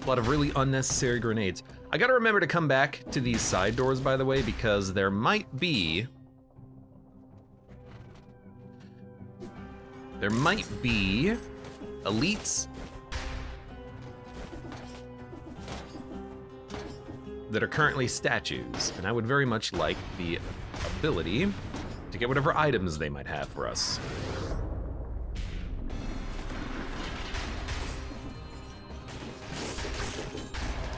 A lot of really unnecessary grenades. I gotta remember to come back to these side doors, by the way, because there might be elites that are currently statues, and I would very much like the ability to get whatever items they might have for us.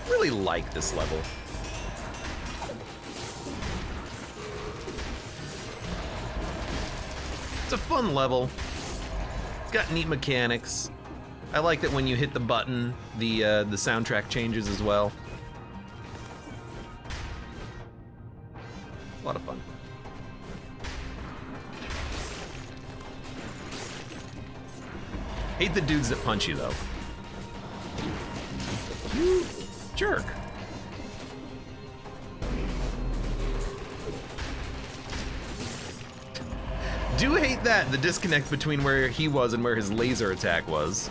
Really like this level. It's a fun level. It's got neat mechanics. I like that when you hit the button, the soundtrack changes as well. A lot of fun. Hate the dudes that punch you though. You jerk. Do hate that, the disconnect between where he was and where his laser attack was.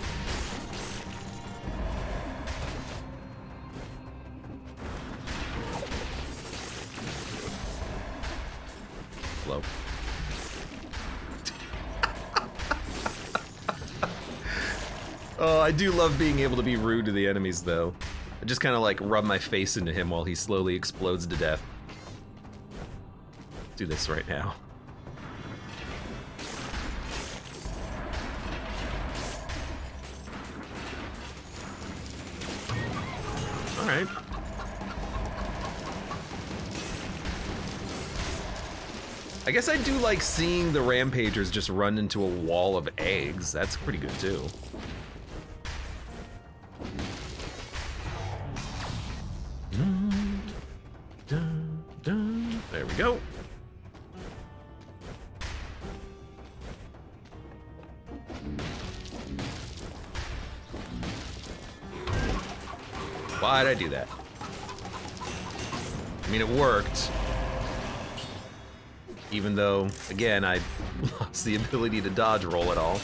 Slow. Oh, I do love being able to be rude to the enemies though. I just kind of like rub my face into him while he slowly explodes to death. Do this right now. All right. I guess I do like seeing the rampagers just run into a wall of eggs. That's pretty good too. There we go. Why'd I do that? I mean, it worked. Even though, again, I lost the ability to dodge roll at all.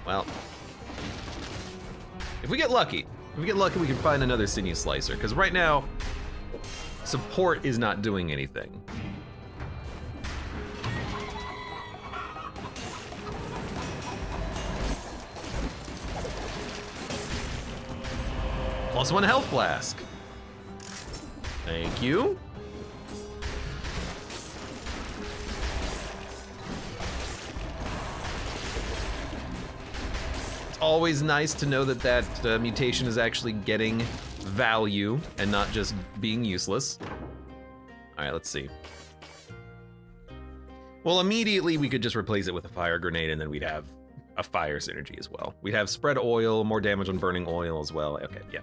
Well, if we get lucky, we can find another sinew slicer, because right now, support is not doing anything. +1 health flask. Thank you. It's always nice to know that that mutation is actually getting value and not just being useless. All right, let's see. Well, immediately we could just replace it with a fire grenade and then we'd have a fire synergy as well. We'd have spread oil, more damage on burning oil as well. Okay, yeah.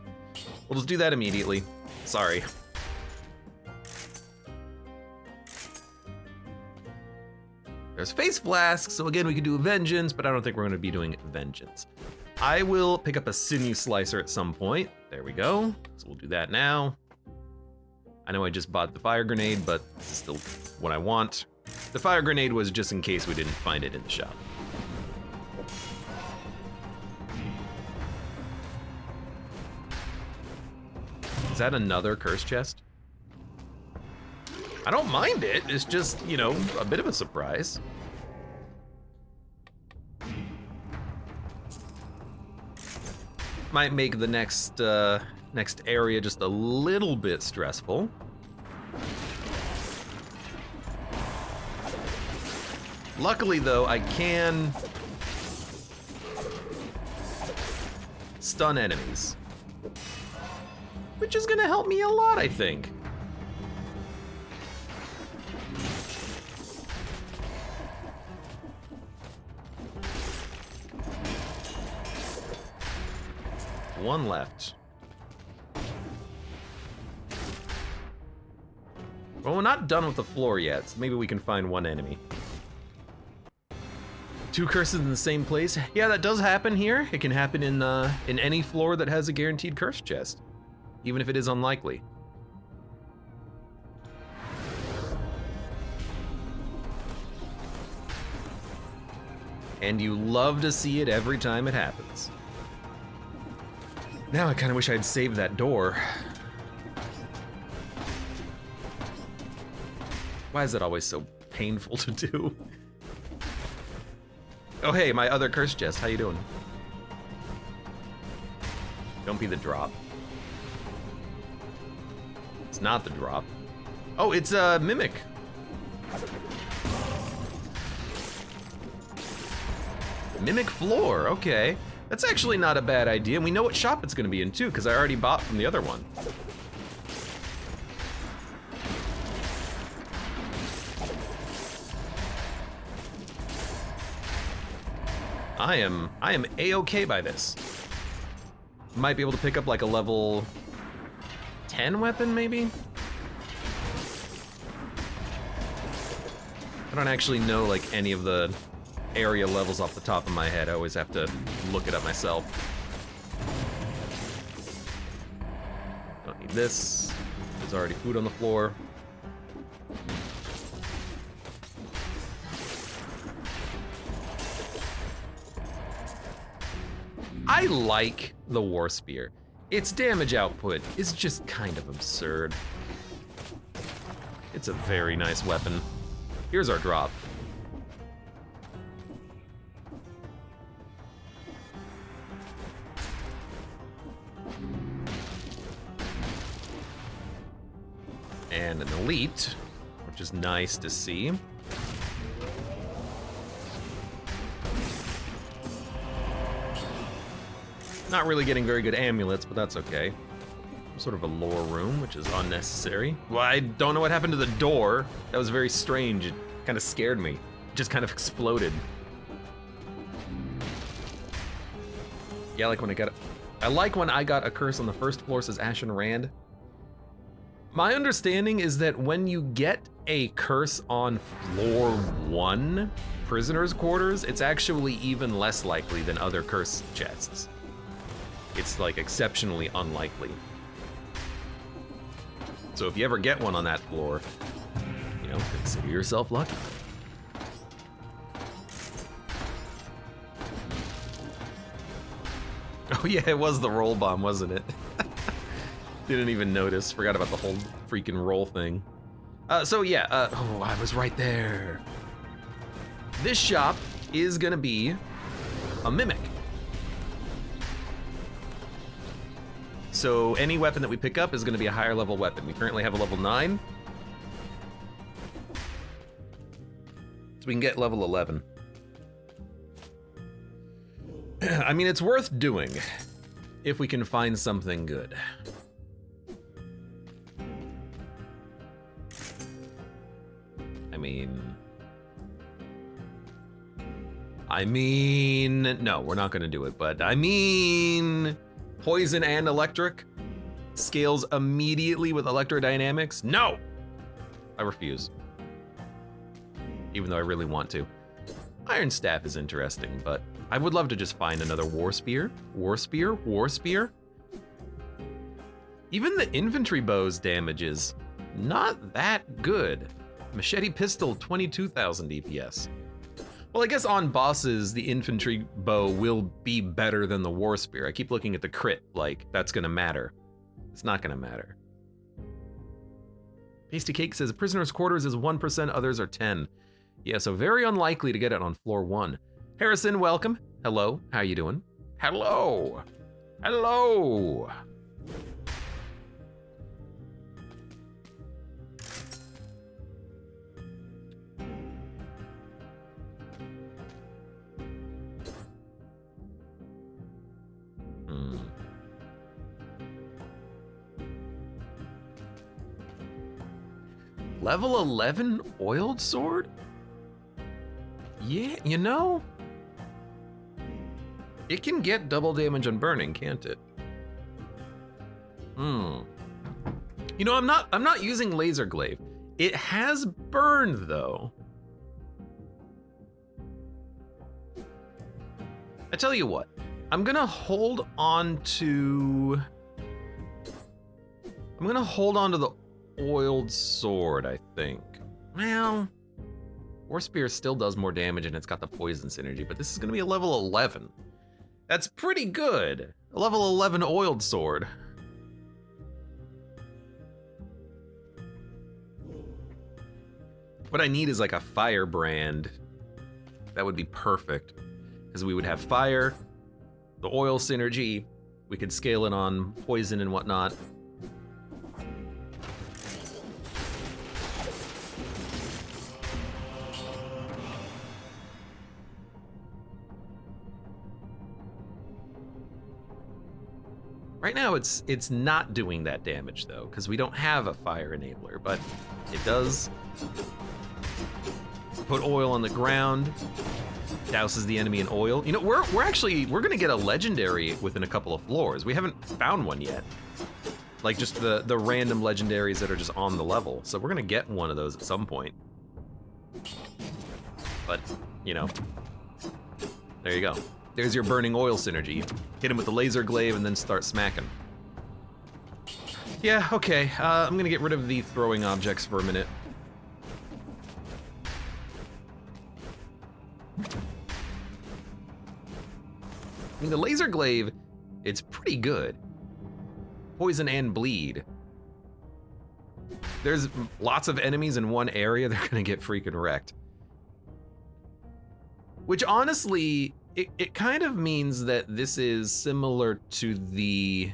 We'll just do that immediately. Sorry. There's face flasks, so again, we could do vengeance, but I don't think we're gonna be doing vengeance. I will pick up a sinew slicer at some point. There we go. So we'll do that now. I know I just bought the fire grenade, but this is still what I want. The fire grenade was just in case we didn't find it in the shop. Is that another curse chest? I don't mind it. It's just, you know, a bit of a surprise. Might make the next next area just a little bit stressful. Luckily though, I can stun enemies, which is gonna help me a lot, I think. One left. Well, we're not done with the floor yet, so maybe we can find one enemy. 2 curses in the same place? Yeah, that does happen here. It can happen in any floor that has a guaranteed curse chest, even if it is unlikely. And you love to see it every time it happens. Now I kind of wish I'd saved that door. Why is that always so painful to do? Oh hey, my other curse chest, how you doing? Don't be the drop. It's not the drop. Oh, it's a mimic. Mimic floor, okay. That's actually not a bad idea, and we know what shop it's gonna be in too, because I already bought from the other one. I am A-okay by this. Might be able to pick up like a level 10 weapon, maybe? I don't actually know like any of the area levels off the top of my head. I always have to look it up myself. Don't need this. There's already food on the floor. I like the War Spear. Its damage output is just kind of absurd. It's a very nice weapon. Here's our drop. And an elite, which is nice to see. Not really getting very good amulets, but that's okay. Sort of a lore room, which is unnecessary. Well, I don't know what happened to the door. That was very strange. It kind of scared me. It just kind of exploded. Yeah, I like when I got a curse on the first floor, says Ashen Rand. My understanding is that when you get a curse on floor 1, prisoner's quarters, it's actually even less likely than other curse chests. It's like exceptionally unlikely. So if you ever get one on that floor, you know, consider yourself lucky. Oh yeah, it was the roll bomb, wasn't it? Didn't even notice. Forgot about the whole freaking roll thing. So yeah, oh, I was right there. This shop is gonna be a mimic. So any weapon that we pick up is gonna be a higher level weapon. We currently have a level 9. So we can get level 11. I mean, it's worth doing if we can find something good. I mean, no, we're not gonna do it, but I mean, poison and electric scales immediately with electrodynamics? No! I refuse. Even though I really want to. Iron Staff is interesting, but I would love to just find another War Spear. War Spear? War Spear? Even the infantry bow's damage is not that good. Machete Pistol, 22,000 DPS. Well, I guess on bosses, the infantry bow will be better than the War Spear. I keep looking at the crit, like, that's gonna matter. It's not gonna matter. Pasty Cake says, prisoner's quarters is 1%, others are 10. Yeah, so very unlikely to get it on floor 1. Harrison, welcome. Hello, how you doing? Hello. Hello. Level 11 oiled sword? Yeah, you know, it can get double damage on burning, can't it? You know, I'm not using laser glaive. It has burned though. I tell you what, I'm gonna hold on to the oiled sword, I think. Well, War Spear still does more damage and it's got the poison synergy, but this is gonna be a level 11. That's pretty good. A level 11 oiled sword. What I need is like a firebrand. That would be perfect. Because we would have fire, the oil synergy, we could scale it on poison and whatnot. Right now it's not doing that damage though, because we don't have a fire enabler, but it does put oil on the ground, douses the enemy in oil. You know, we're gonna get a legendary within a couple of floors. We haven't found one yet. Like just the random legendaries that are just on the level. So we're gonna get one of those at some point. But, you know, there you go. There's your burning oil synergy. Hit him with the laser glaive and then start smacking. Yeah, okay, I'm gonna get rid of the throwing objects for a minute. I mean, the laser glaive, it's pretty good. Poison and bleed. There's lots of enemies in one area, they're gonna get freaking wrecked. Which honestly, it kind of means that this is similar to the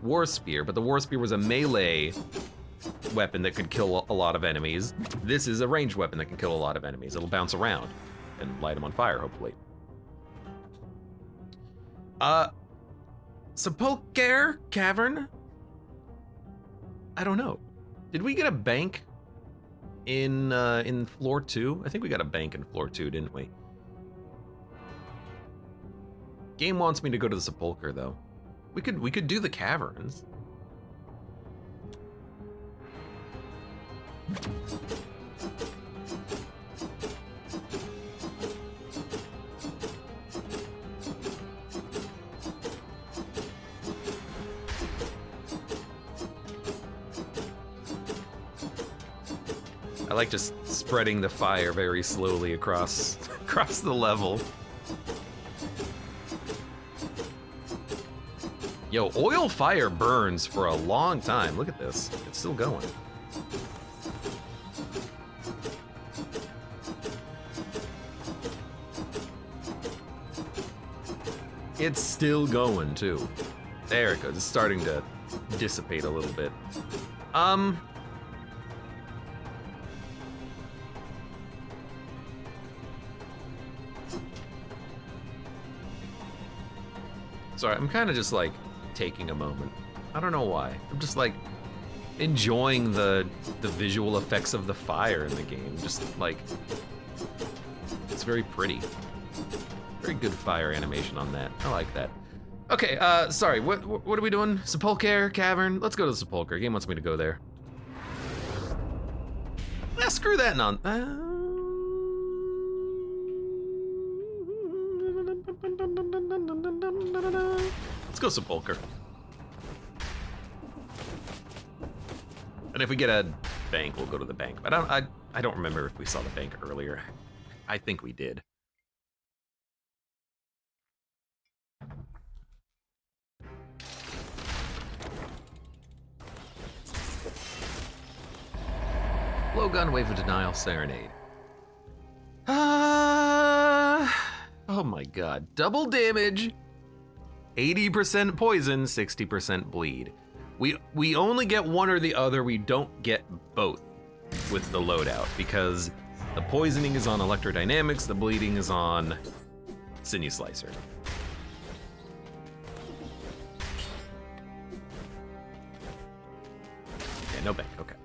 War Spear, but the War Spear was a melee weapon that could kill a lot of enemies. This is a ranged weapon that can kill a lot of enemies. It'll bounce around and light them on fire, hopefully. Sepulchre Cavern? I don't know. Did we get a bank in floor 2? I think we got a bank in floor 2, didn't we? Game wants me to go to the Sepulchre though. We could do the caverns. I like just spreading the fire very slowly across the level. Yo, oil fire burns for a long time. Look at this. It's still going. It's still going too. There it goes. It's starting to dissipate a little bit. Sorry, I'm kind of just like taking a moment. I don't know why. I'm just like enjoying the visual effects of the fire in the game. Just like, it's very pretty. Very good fire animation on that. I like that. Okay, sorry, what are we doing? Sepulchre Cavern? Let's go to the Sepulchre. Game wants me to go there. Ah, screw that Let's go Sepulchre. And if we get a bank, we'll go to the bank. But I don't remember if we saw the bank earlier. I think we did. Blowgun, Wave of Denial, Serenade. Oh my god. Double damage, 80% poison, 60% bleed. We only get one or the other, we don't get both with the loadout, because the poisoning is on electrodynamics, the bleeding is on sinew slicer. Yeah, no bank, okay.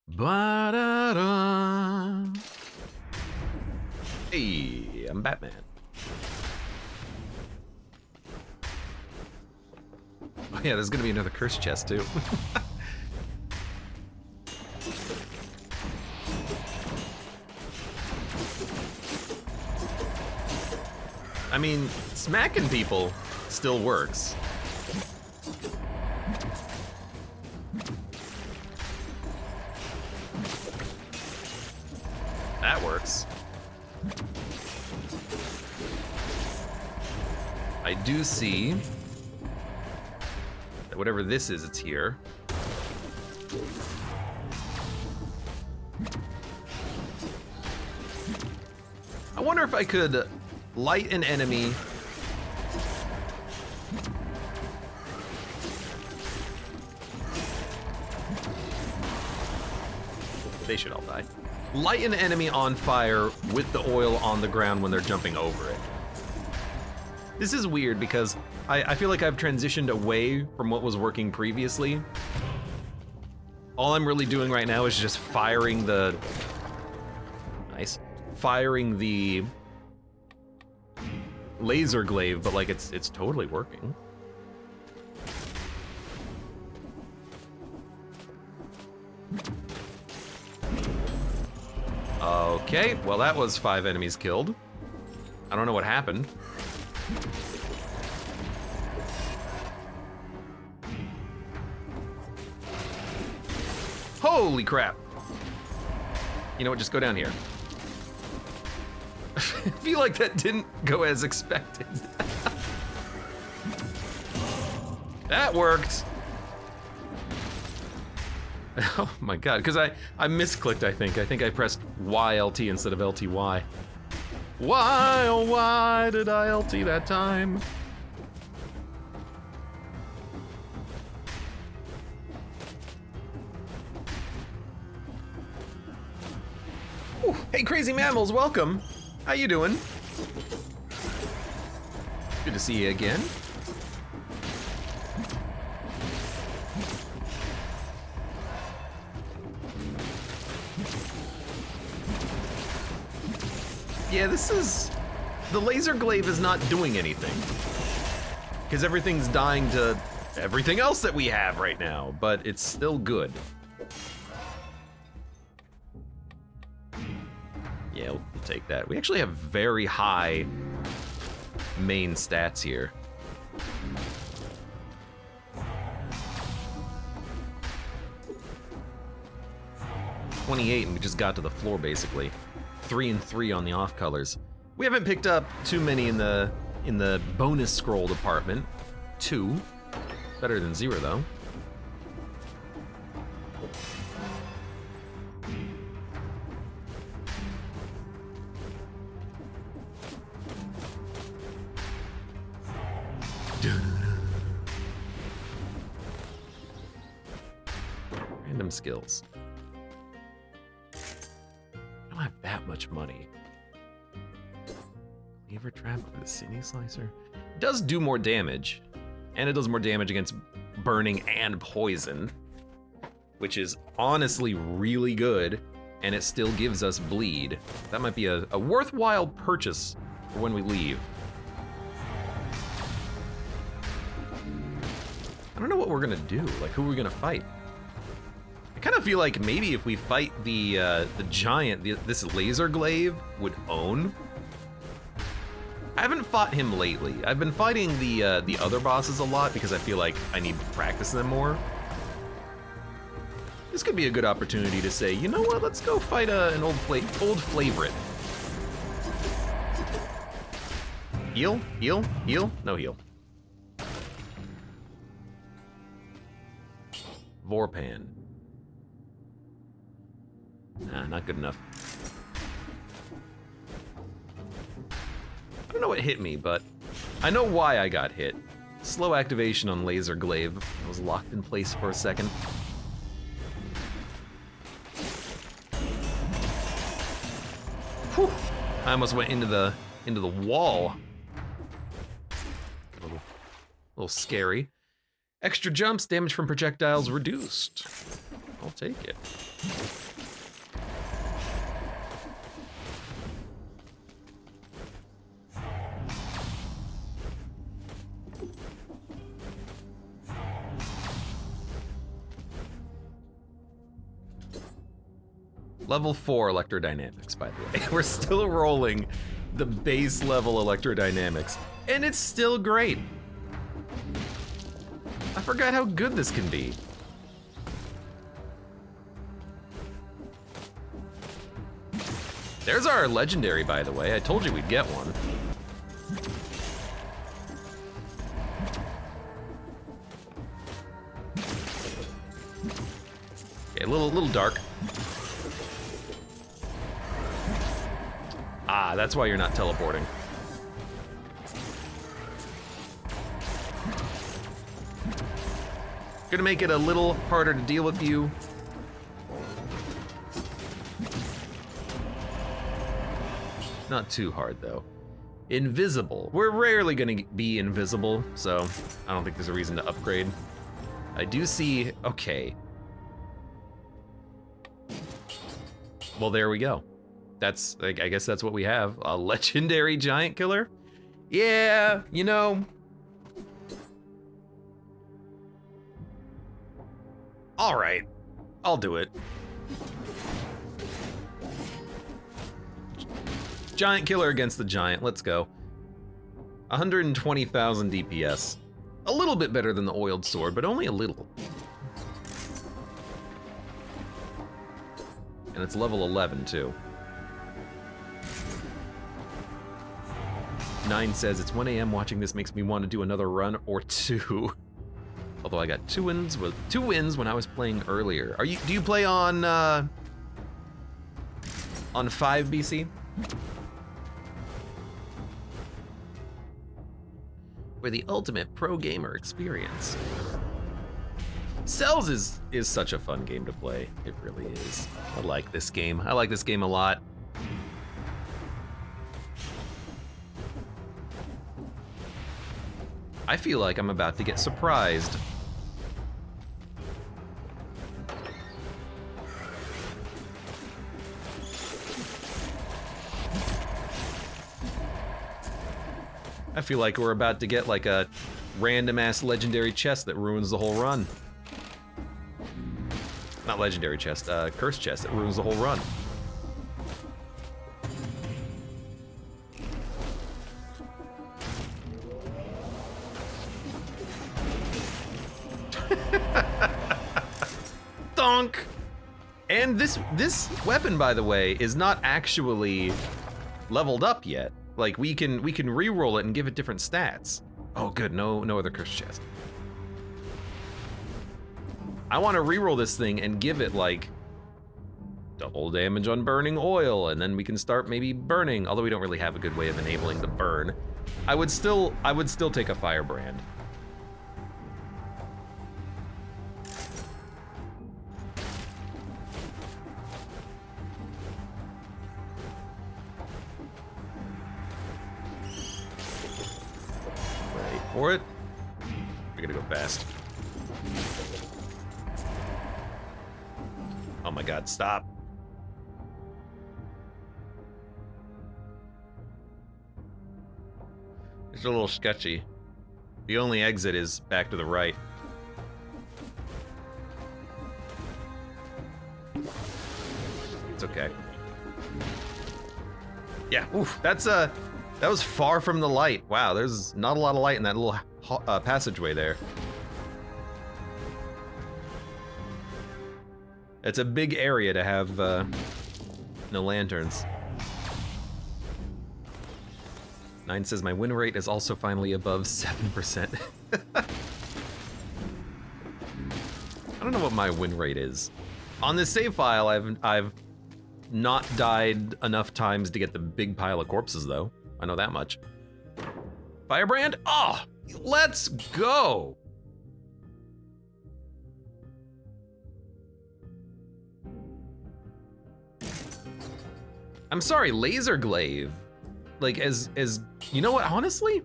Ba-da-da. Hey, I'm Batman. Oh yeah, there's gonna be another curse chest too. I mean, smacking people still works. That works. I do see that whatever this is, it's here. I wonder if I could light an enemy. They should all die. Light an enemy on fire with the oil on the ground when they're jumping over it. This is weird because I feel like I've transitioned away from what was working previously. All I'm really doing right now is just firing the... Nice. Firing the laser glaive, but like it's totally working. Okay, well that was 5 enemies killed. I don't know what happened. Holy crap. You know what, just go down here. I feel like that didn't go as expected. That worked. Oh my god, because I misclicked, I think. I think I pressed YLT instead of LTY. Why, oh why did I LT that time? Ooh, hey Crazy Mammals, welcome. How you doing? Good to see you again. Yeah, this is... The laser glaive is not doing anything. because everything's dying to everything else that we have right now, but it's still good. Yeah, we'll take that. We actually have very high main stats here. .28 and we just got to the floor basically. 3 and 3 on the off colors. We haven't picked up too many in the bonus scroll department. 2. Better than 0 though. Random skills. I don't have that much money. Cleaver trap with a cine slicer. It does do more damage, and it does more damage against burning and poison, which is honestly really good, and it still gives us bleed. That might be a worthwhile purchase for when we leave. I don't know what we're gonna do. Like, who are we gonna fight? I kind of feel like maybe if we fight the giant, this laser glaive would own. I haven't fought him lately. I've been fighting the other bosses a lot because I feel like I need to practice them more. This could be a good opportunity to say, you know what? Let's go fight an old favorite. Heal, heal, heal. No heal. Vorpan. Nah, not good enough. I don't know what hit me, but I know why I got hit. Slow activation on laser glaive. I was locked in place for a second. Whew. I almost went into the wall. A little scary. Extra jumps, damage from projectiles reduced. I'll take it. Level 4 electrodynamics, by the way. We're still rolling the base level electrodynamics, and it's still great. I forgot how good this can be. There's our legendary, by the way. I told you we'd get one. Okay, a little dark. Ah, that's why you're not teleporting. Gonna make it a little harder to deal with you. Not too hard though. Invisible. We're rarely gonna be invisible, so I don't think there's a reason to upgrade. I do see, okay. Well, there we go. That's, I guess that's what we have. A legendary giant killer? Yeah, you know. All right, I'll do it. Giant killer against the giant, let's go. 120,000 DPS. A little bit better than the oiled sword, but only a little. And it's level 11 too. 9 says, it's 1 a.m. watching this makes me want to do another run or two. Although I got two wins when I was playing earlier. Do you play on 5 BC? For the ultimate pro gamer experience. Cells is such a fun game to play. It really is. I like this game. I like this game a lot. I feel like I'm about to get surprised. I feel like we're about to get like a random ass legendary chest that ruins the whole run. Not legendary chest, cursed chest that ruins the whole run. Donk! And this weapon, by the way, is not actually leveled up yet. Like we can re-roll it and give it different stats. Oh good, no other cursed chest. I want to re-roll this thing and give it like double damage on burning oil, and then we can start maybe burning, although we don't really have a good way of enabling the burn. I would still take a firebrand. Wait for it. We gotta go fast. Oh my god, stop. It's a little sketchy. The only exit is back to the right. It's okay. Yeah, oof, that was far from the light. Wow, there's not a lot of light in that little passageway there. It's a big area to have no lanterns. 9 says my win rate is also finally above 7%. I don't know what my win rate is. On this save file, I've not died enough times to get the big pile of corpses though. I know that much. Firebrand? Oh, let's go. I'm sorry, laser glaive. Like as you know what, honestly?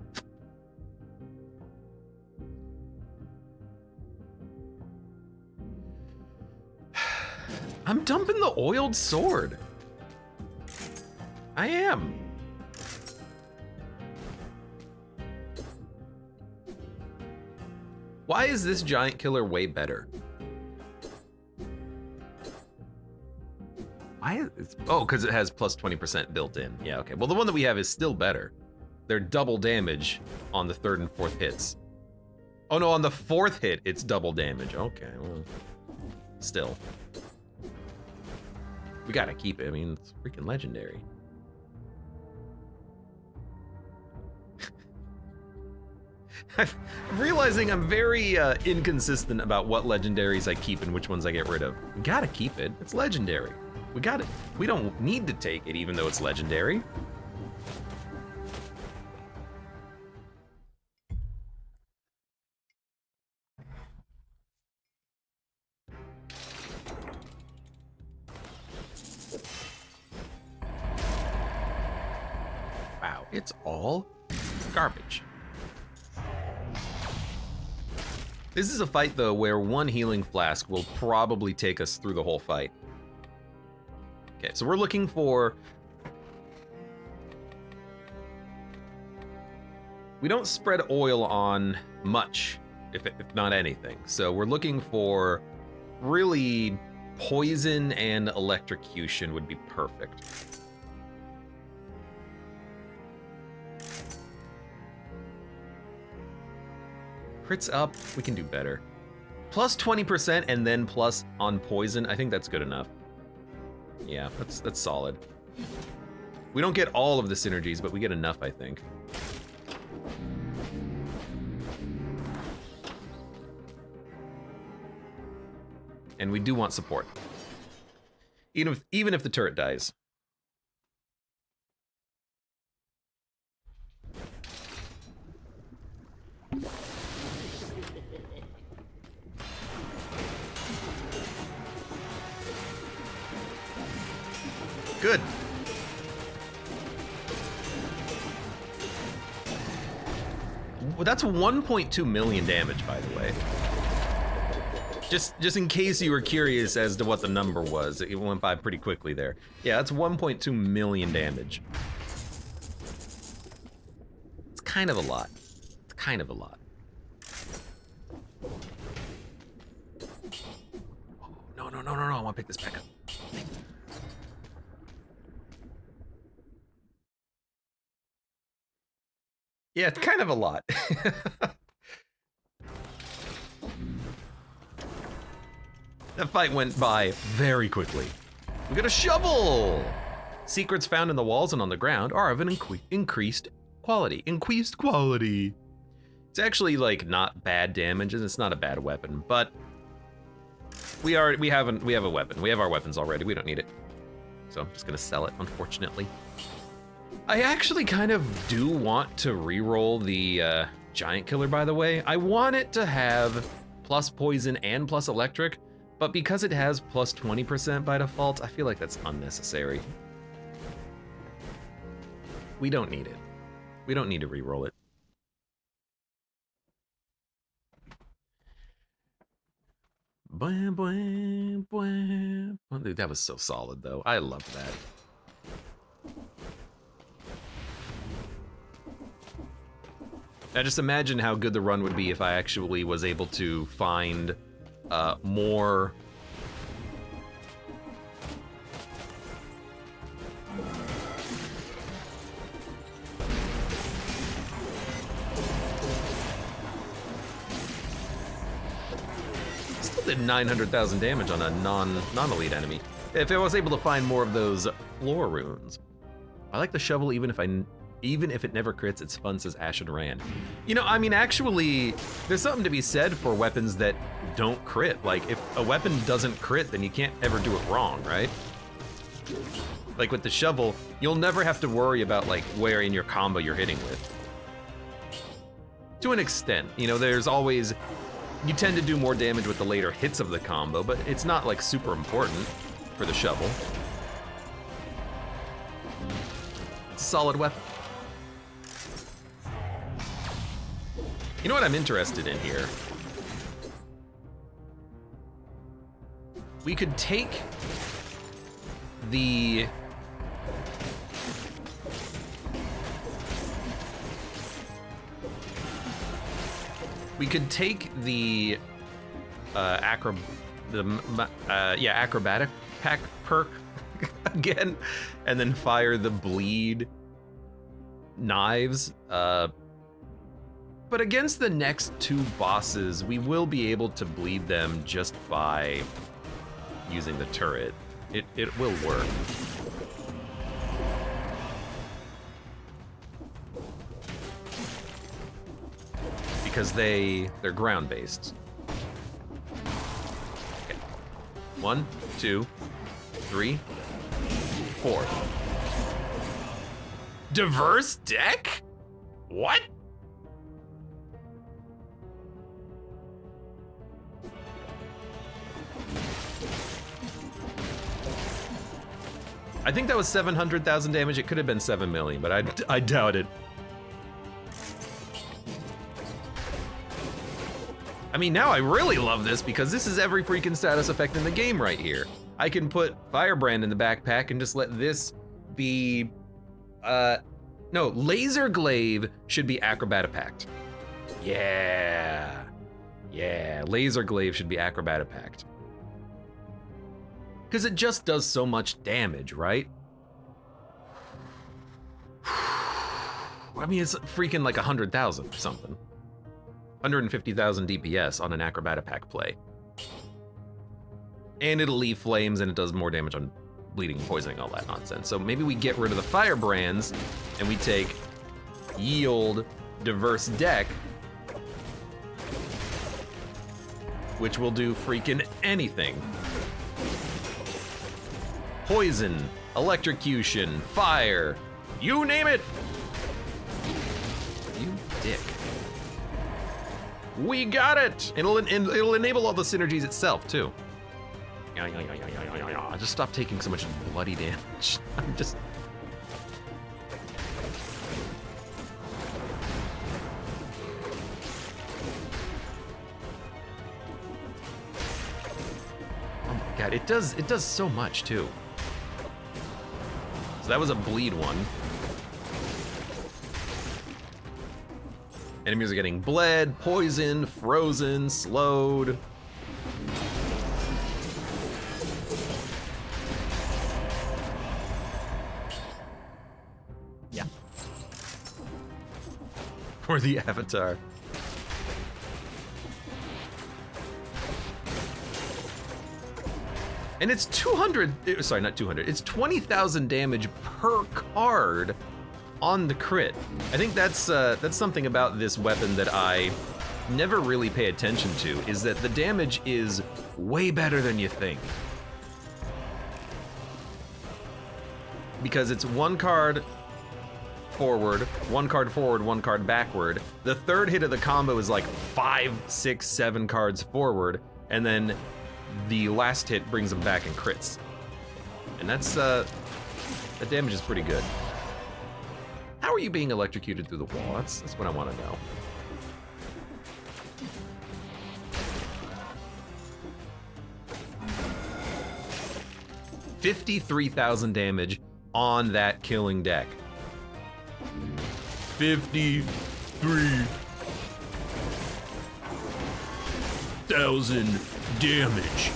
I'm dumping the oiled sword. I am. Why is this giant killer way better? Oh, because it has plus 20% built in. Yeah, okay. Well, the one that we have is still better. They're double damage on the 3rd and 4th hits. Oh no, on the 4th hit, it's double damage. Okay, well, still. We gotta keep it. I mean, it's freaking legendary. I'm realizing I'm very inconsistent about what legendaries I keep and which ones I get rid of. We gotta keep it. It's legendary. We got it. We don't need to take it even though it's legendary. Wow, it's all garbage. This is a fight though where one healing flask will probably take us through the whole fight. Okay, so we're looking for... We don't spread oil on much, if not anything. So we're looking for really poison and electrocution would be perfect. Crits up, we can do better. Plus 20% and then plus on poison, I think that's good enough. Yeah, that's solid. We don't get all of the synergies, but we get enough, I think. And we do want support. Even if the turret dies. Good. Well, that's 1.2 million damage, by the way. Just in case you were curious as to what the number was, it went by pretty quickly there. Yeah, that's 1.2 million damage. It's kind of a lot. It's kind of a lot. no, I want to pick this back up. Yeah, it's kind of a lot. That fight went by very quickly. We got a shovel! Secrets found in the walls and on the ground are of an increased quality. Increased quality. It's actually like not bad damage and it's not a bad weapon, but we have a weapon. We have our weapons already. We don't need it. So I'm just gonna sell it, unfortunately. I actually kind of do want to reroll the giant killer, by the way. I want it to have plus poison and plus electric, but because it has plus 20% by default, I feel like that's unnecessary. We don't need it. We don't need to reroll it. Bwah, bwah, bwah. Oh, dude, that was so solid, though. I love that. Now just imagine how good the run would be if I actually was able to find more... Still did 900,000 damage on a non-elite enemy. If I was able to find more of those floor runes. I like the shovel even if it never crits, it's fun, says Ashen Rand. You know, I mean, actually, there's something to be said for weapons that don't crit. Like, if a weapon doesn't crit, then you can't ever do it wrong, right? Like with the shovel, you'll never have to worry about like where in your combo you're hitting with. To an extent, you know, there's always, you tend to do more damage with the later hits of the combo, but it's not like super important for the shovel. It's a solid weapon. You know what I'm interested in here? We could take the... We could take the acrobatic pack perk again, and then fire the bleed knives. But against the next two bosses, we will be able to bleed them just by using the turret. It will work. Because they're ground-based. Okay. 1, 2, 3, 4. Diverse deck? What? I think that was 700,000 damage. It could have been 7 million, but I doubt it. I mean, now I really love this because this is every freaking status effect in the game right here. I can put Firebrand in the backpack and just let this be, no, Laser Glaive should be Acrobata-packed. Yeah, Laser Glaive should be Acrobata-packed. Because it just does so much damage, right? I mean, it's freaking like 100,000 or something. 150,000 DPS on an Acrobata pack play. And it'll leave flames and it does more damage on bleeding and poisoning, all that nonsense. So maybe we get rid of the Firebrands and we take Yield Diverse Deck, which will do freaking anything. Poison, electrocution, fire, you name it. You dick. We got it! It'll enable all the synergies itself, too. Just stop taking so much bloody damage. I'm just... Oh my god, it does so much, too. So that was a bleed one. Enemies are getting bled, poisoned, frozen, slowed. for the avatar. And it's 200, sorry, not 200, it's 20,000 damage per card on the crit. I think that's something about this weapon that I never really pay attention to, is that the damage is way better than you think. Because it's one card forward, one card forward, one card backward. The third hit of the combo is like 5, 6, 7 cards forward, and then the last hit brings them back and crits. And that's, that damage is pretty good. How are you being electrocuted through the wall? That's what I want to know. $53,000 damage on that killing deck. 53,000 damage.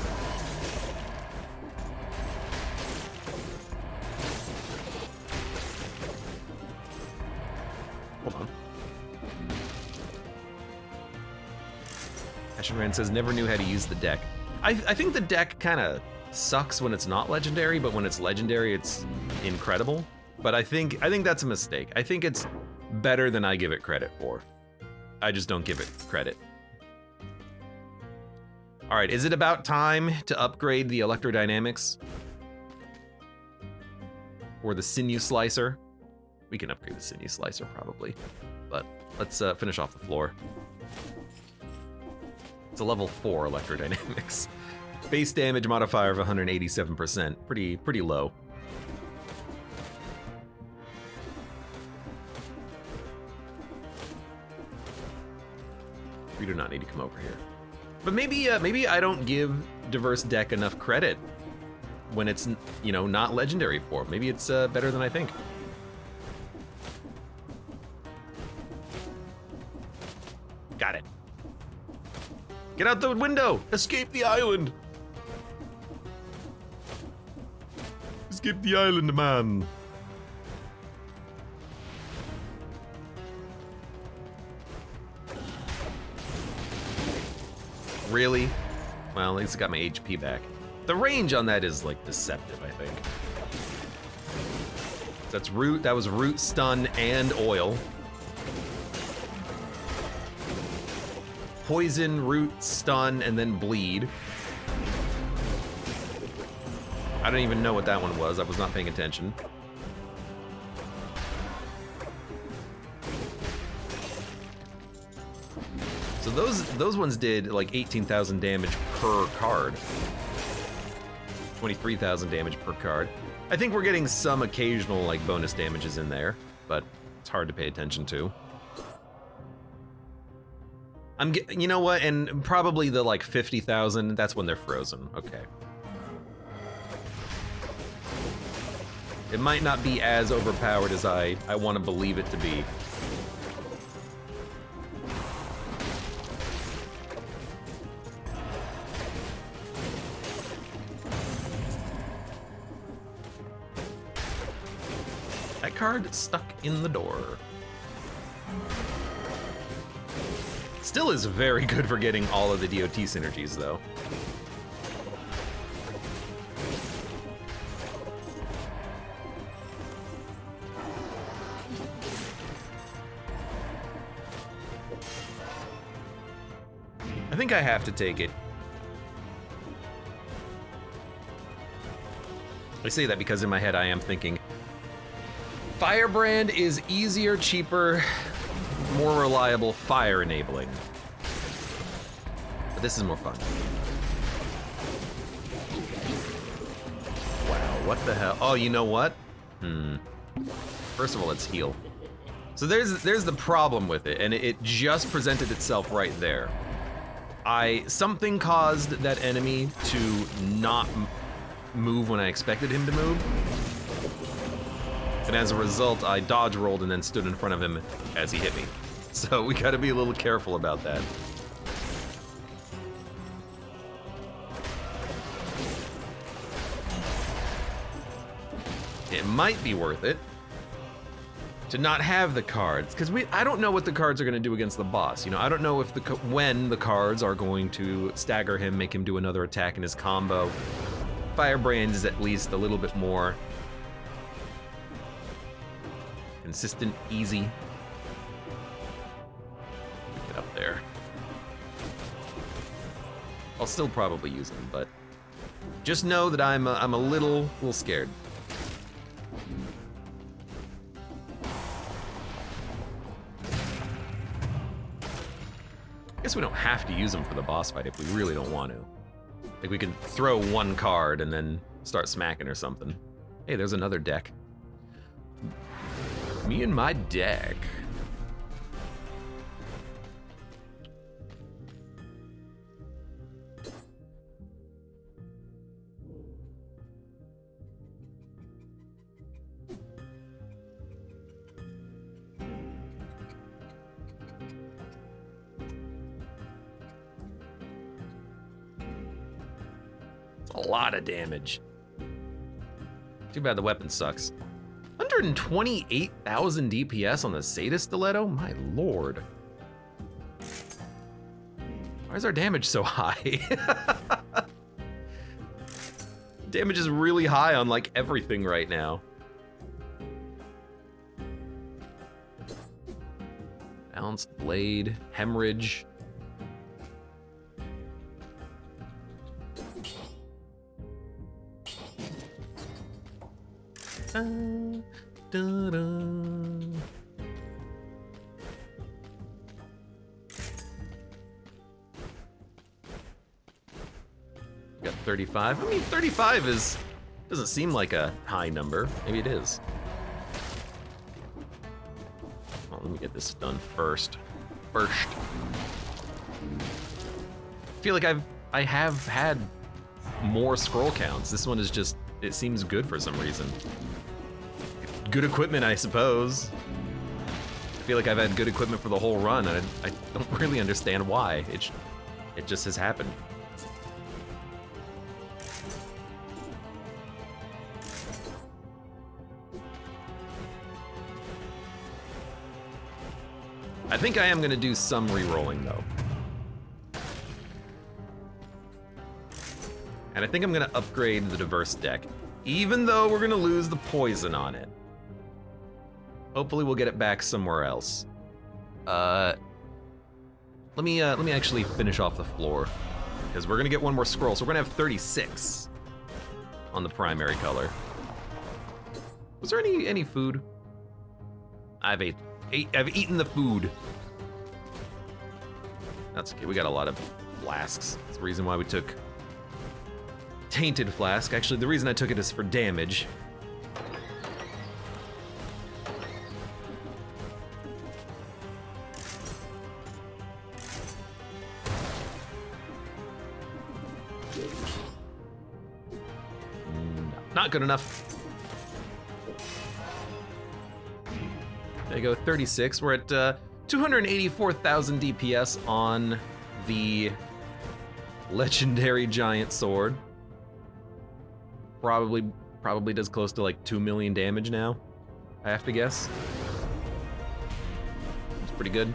Hold on. Ashenran says, never knew how to use the deck. I think the deck kind of sucks when it's not legendary, but when it's legendary, it's incredible. But I think that's a mistake. I think it's better than I give it credit for. I just don't give it credit. All right, is it about time to upgrade the electrodynamics? Or the sinew slicer? We can upgrade the sinew slicer probably, but let's finish off the floor. It's a level 4 electrodynamics. Base damage modifier of 187%, pretty low. We do not need to come over here. But maybe I don't give Diverse Deck enough credit when it's, you know, not legendary form. Maybe it's better than I think. Got it. Get out the window! Escape the island! Escape the island, man! Really? Well, at least I got my HP back. The range on that is like deceptive, I think. That's root, that was root, stun, and oil. Poison, root, stun, and then bleed. I don't even know what that one was. I was not paying attention. So those ones did like 18,000 damage per card. 23,000 damage per card. I think we're getting some occasional like bonus damages in there, but it's hard to pay attention to. You know what? And probably the like 50,000, that's when they're frozen. Okay. It might not be as overpowered as I want to believe it to be. That card stuck in the door. Still is very good for getting all of the DOT synergies, though. I think I have to take it. I say that because in my head I am thinking, Firebrand is easier, cheaper, more reliable, fire enabling. But this is more fun. Wow, what the hell? Oh, you know what? First of all, let's heal. So there's the problem with it, and it just presented itself right there. Something caused that enemy to not move when I expected him to move. And as a result, I dodge rolled and then stood in front of him as he hit me. So we gotta be a little careful about that. It might be worth it to not have the cards, because I don't know what the cards are going to do against the boss. You know, I don't know if when the cards are going to stagger him, make him do another attack in his combo. Firebrand is at least a little bit more consistent, easy. Get up there. I'll still probably use him, but just know that I'm a little scared. I guess we don't have to use them for the boss fight if we really don't want to. Like, we could throw one card and then start smacking or something. Hey, there's another deck. Me and my deck. A lot of damage. Too bad the weapon sucks. 128,000 DPS on the Sadist Stiletto? My lord. Why is our damage so high? Damage is really high on like everything right now. Balanced blade, hemorrhage. Got 35. I mean, 35 doesn't seem like a high number. Maybe it is. Well, let me get this done first. I feel like I have had more scroll counts. This one is just, it seems good for some reason. Good equipment, I suppose. I feel like I've had good equipment for the whole run, and I don't really understand why. It just has happened. I think I am gonna do some re-rolling though. And I think I'm gonna upgrade the diverse deck, even though we're gonna lose the poison on it. Hopefully we'll get it back somewhere else. Let me actually finish off the floor, because we're gonna get one more scroll, so we're gonna have 36 on the primary color. Was there any food? I've eaten the food. That's okay, we got a lot of flasks. That's the reason why we took Tainted Flask. Actually, the reason I took it is for damage. Not good enough. There you go, 36. We're at 284,000 DPS on the legendary giant sword. Probably does close to like 2 million damage now, I have to guess. It's pretty good.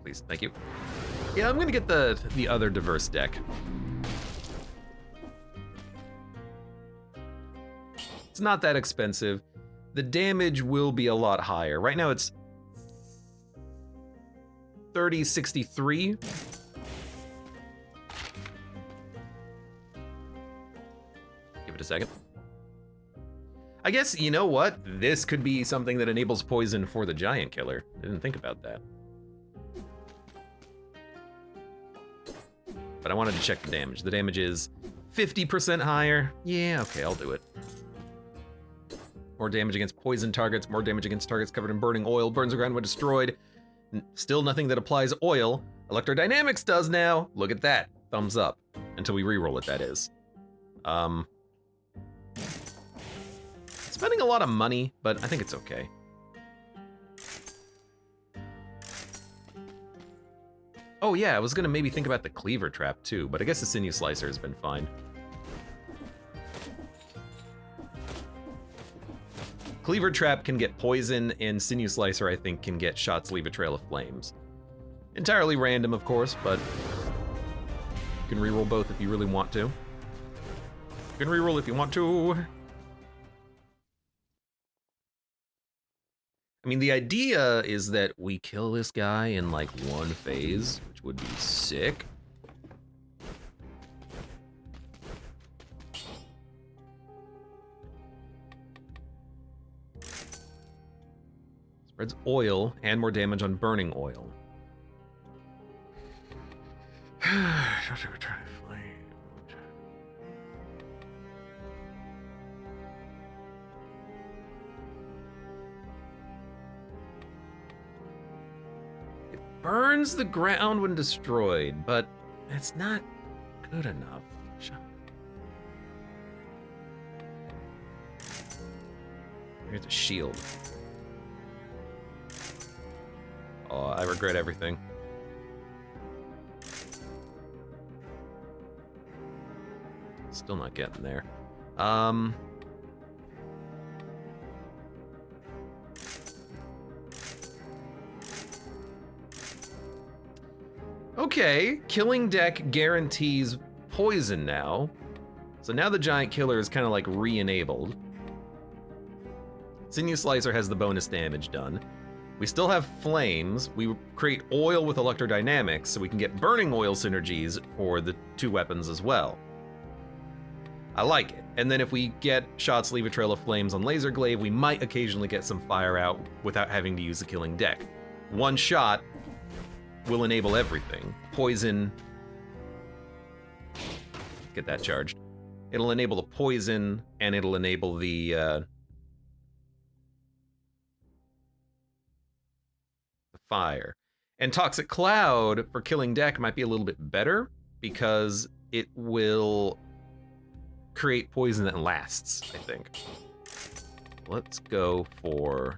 Please, thank you. Yeah, I'm gonna get the other diverse deck. It's not that expensive. The damage will be a lot higher. Right now it's 3063. Give it a second. I guess, you know what? This could be something that enables poison for the giant killer. I didn't think about that. But I wanted to check the damage. The damage is 50% higher. Yeah, okay, I'll do it. More damage against poison targets, more damage against targets covered in burning oil, burns the ground when destroyed. Still nothing that applies oil. Electrodynamics does now. Look at that. Thumbs up. Until we reroll it, that is. Spending a lot of money, but I think it's okay. Oh yeah, I was gonna maybe think about the cleaver trap too, but I guess the sinew slicer has been fine. Cleaver trap can get poison, and sinew slicer I think can get shots leave a trail of flames. Entirely random, of course, but you can reroll both if you really want to. You can reroll if you want to. I mean, the idea is that we kill this guy in like one phase, which would be sick. Spreads oil and more damage on burning oil. It burns the ground when destroyed, but it's not good enough. Here's a shield. Oh, I regret everything. Still not getting there. Okay, killing deck guarantees poison now. So now the giant killer is kind of like re-enabled. Sinew Slicer has the bonus damage done. We still have flames. We create oil with electrodynamics, so we can get burning oil synergies for the two weapons as well. I like it. And then if we get shots leave a trail of flames on Laser Glaive, we might occasionally get some fire out without having to use the killing deck. One shot will enable everything. Poison. Get that charged. It'll enable the poison, and it'll enable the fire. And Toxic Cloud for killing deck might be a little bit better because it will create poison that lasts, I think. Let's go for...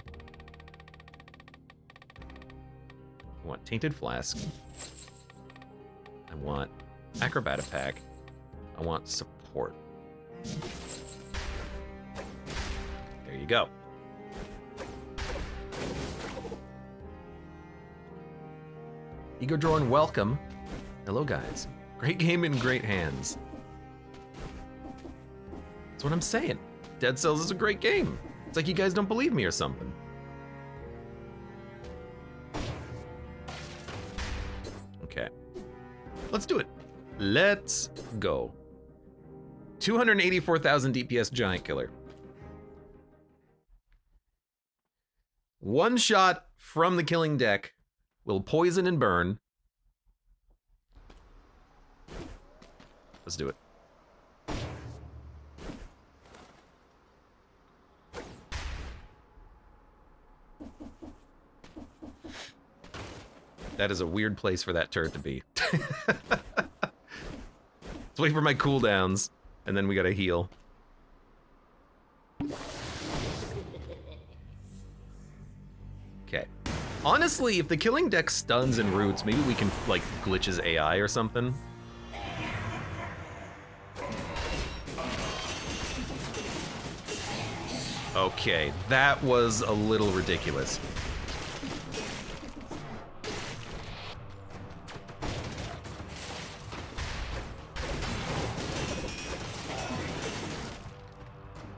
I want Tainted Flask. I want Acrobat Pack. I want Support. There you go. Ego Drawing, welcome. Hello, guys. Great game in great hands. That's what I'm saying. Dead Cells is a great game. It's like you guys don't believe me or something. Okay. Let's do it. Let's go. 284,000 DPS Giant Killer. One shot from the killing deck will poison and burn. Let's do it. That is a weird place for that turret to be. Let's wait for my cooldowns, and then we gotta heal. Okay. Honestly, if the killing deck stuns and roots, maybe we can, like, glitch his AI or something. Okay, that was a little ridiculous.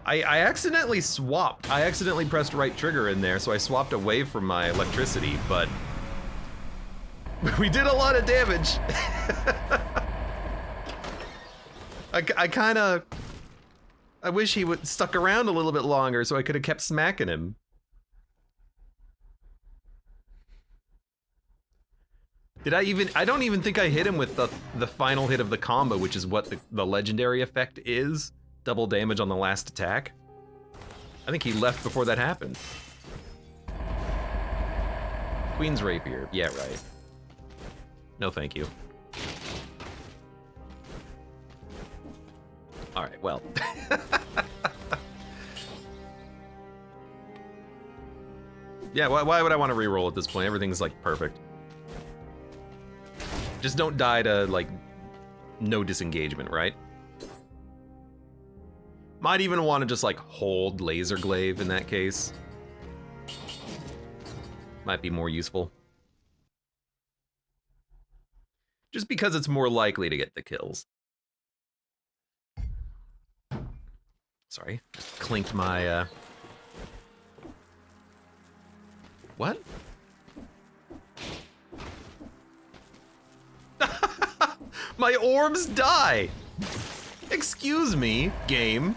I accidentally swapped. I accidentally pressed right trigger in there, so I swapped away from my electricity, but we did a lot of damage. I wish he would stuck around a little bit longer so I could have kept smacking him. I don't even think I hit him with the final hit of the combo, which is what the legendary effect is. Double damage on the last attack. I think he left before that happened. Queen's Rapier. Yeah, right. No, thank you. All right, well. Yeah, why would I want to reroll at this point? Everything's like perfect. Just don't die to, like, no disengagement, right? Might even want to just, like, hold laser glaive in that case. Might be more useful. Just because it's more likely to get the kills. Sorry, just clinked my, What? My orbs die! Excuse me, game.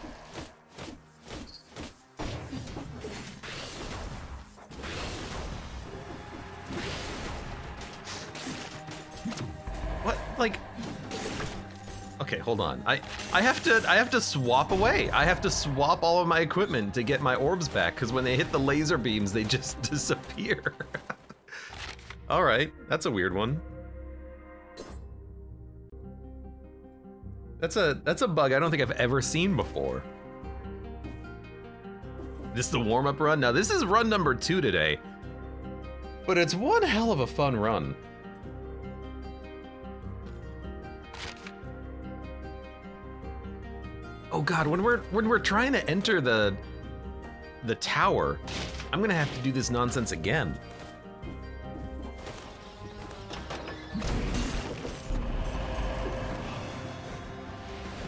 What, like... Okay, hold on. I have to swap away. I have to swap all of my equipment to get my orbs back, because when they hit the laser beams, they just disappear. All right, that's a weird one. That's a bug I don't think I've ever seen before. This is the warm-up run? Now this is run number 2 today, but it's one hell of a fun run. Oh God, when we're trying to enter the tower, I'm gonna have to do this nonsense again.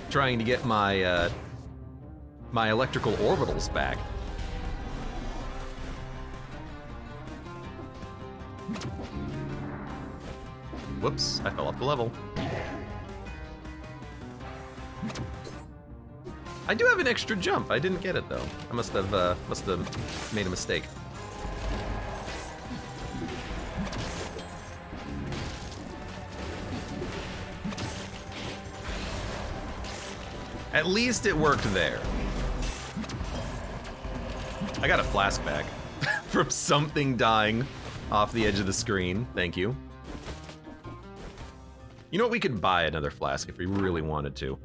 Trying to get my my electrical orbitals back. Whoops, I fell off the level. I do have an extra jump. I didn't get it though. I must have made a mistake. At least it worked there. I got a flask back from something dying off the edge of the screen. Thank you. You know what? We could buy another flask if we really wanted to.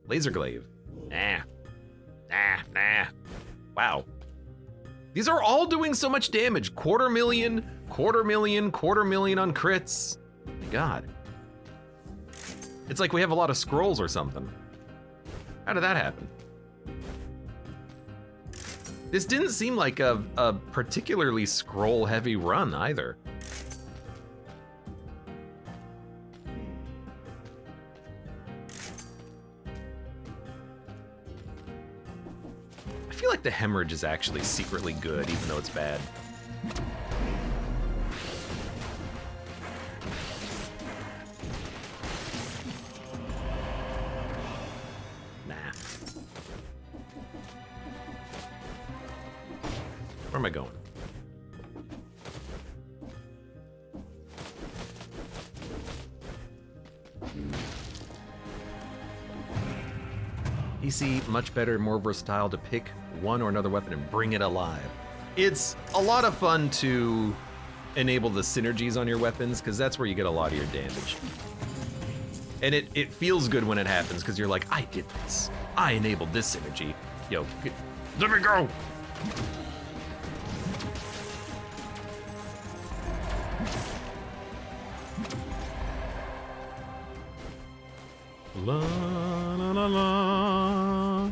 Laser glaive. Nah. Wow. These are all doing so much damage. Quarter million on crits. My God. It's like we have a lot of scrolls or something. How did that happen? This didn't seem like a particularly scroll-heavy run either. I feel like the hemorrhage is actually secretly good, even though it's bad. Where am I going? PC, much better, more versatile to pick one or another weapon and bring it alive. It's a lot of fun to enable the synergies on your weapons, because that's where you get a lot of your damage. And it feels good when it happens, because you're like, I did this. I enabled this synergy. Yo, let me go! La la la la.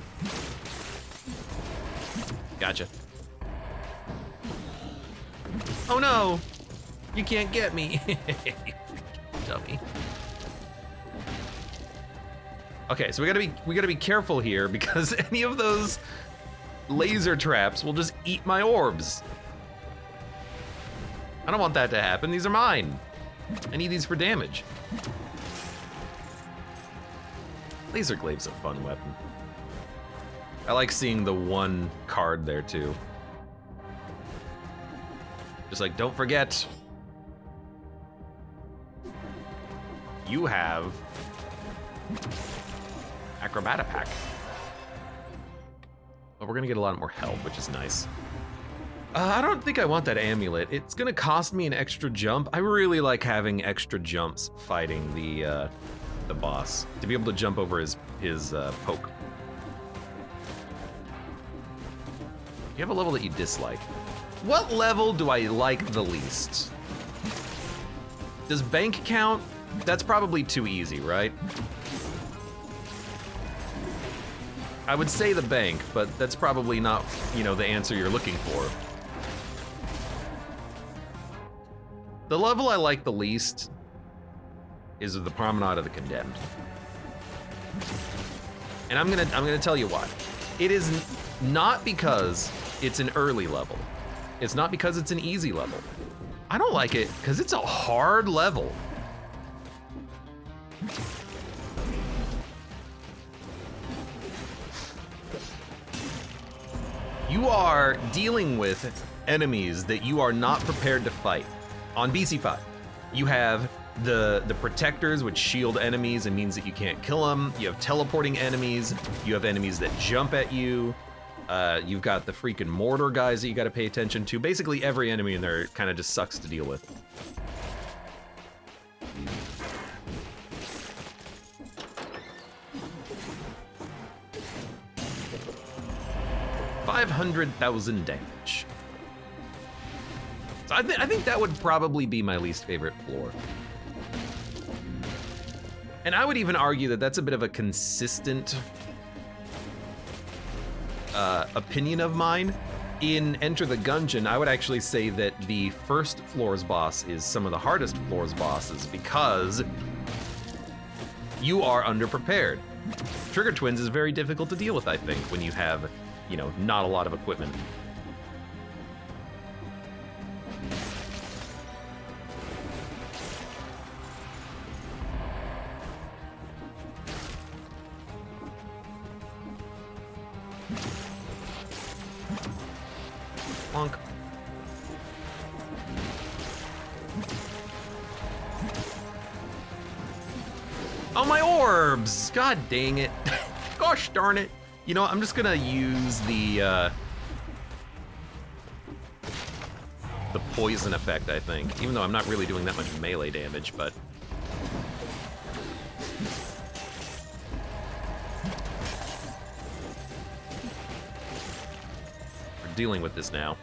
Gotcha. Oh no! You can't get me. You freaking dummy. Okay, so we gotta be careful here, because any of those laser traps will just eat my orbs. I don't want that to happen. These are mine. I need these for damage. Laser glaive's a fun weapon. I like seeing the one card there too. Just like, don't forget, you have Acrobata Pack. But we're gonna get a lot more health, which is nice. I don't think I want that amulet. It's gonna cost me an extra jump. I really like having extra jumps fighting the boss, to be able to jump over his poke. You have a level that you dislike. What level do I like the least? Does bank count? That's probably too easy, right? I would say the bank, but that's probably not, you know, the answer you're looking for. The level I like the least is the Promenade of the Condemned. And I'm gonna tell you why. It is not because it's an early level. It's not because it's an easy level. I don't like it because it's a hard level. You are dealing with enemies that you are not prepared to fight. On BC5, you have the protectors, which shield enemies and means that you can't kill them. You have teleporting enemies. You have enemies that jump at you. You've got the freaking mortar guys that you got to pay attention to. Basically, every enemy in there kind of just sucks to deal with. $500,000 damage. So I think that would probably be my least favorite floor. And I would even argue that that's a bit of a consistent opinion of mine. In Enter the Gungeon, I would actually say that the first floor's boss is some of the hardest floor's bosses because you are underprepared. Trigger Twins is very difficult to deal with, I think, when you have, you know, not a lot of equipment. Plonk. Oh, my orbs! God dang it. Gosh darn it. You know what, I'm just gonna use the poison effect, I think. Even though I'm not really doing that much melee damage, but... we're dealing with this now.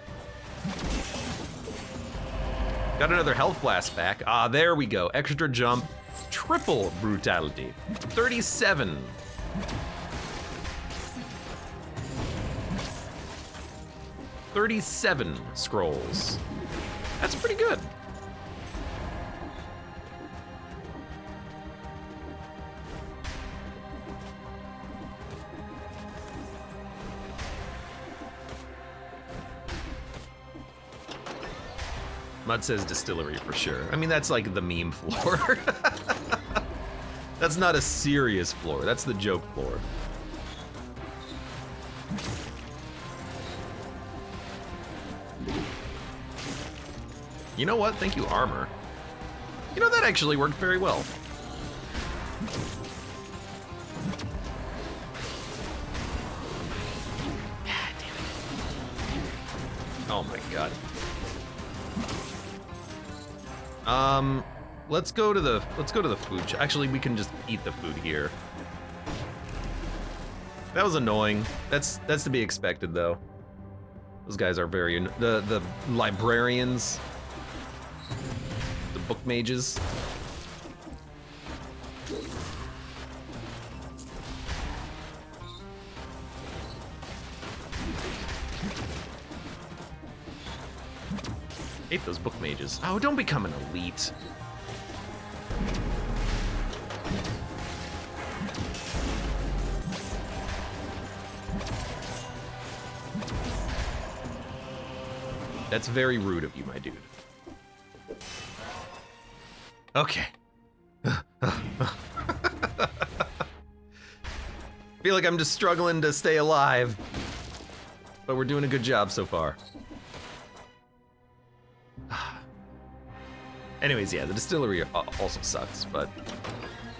Got another health blast back. Ah, there we go. Extra jump, triple brutality. 37. $37 scrolls. That's pretty good. Mud says distillery for sure. I mean, that's like the meme floor. That's not a serious floor. That's the joke floor. You know what? Thank you, armor. You know, that actually worked very well. Ah, damn it. Oh my god. Let's go to the food. Actually, we can just eat the food here. That was annoying. That's to be expected, though. Those guys are very the librarians. The book mages. Hate those book mages. Oh, don't become an elite. That's very rude of you, my dude. Okay. Feel like I'm just struggling to stay alive, but we're doing a good job so far. Anyways, yeah, the distillery also sucks, but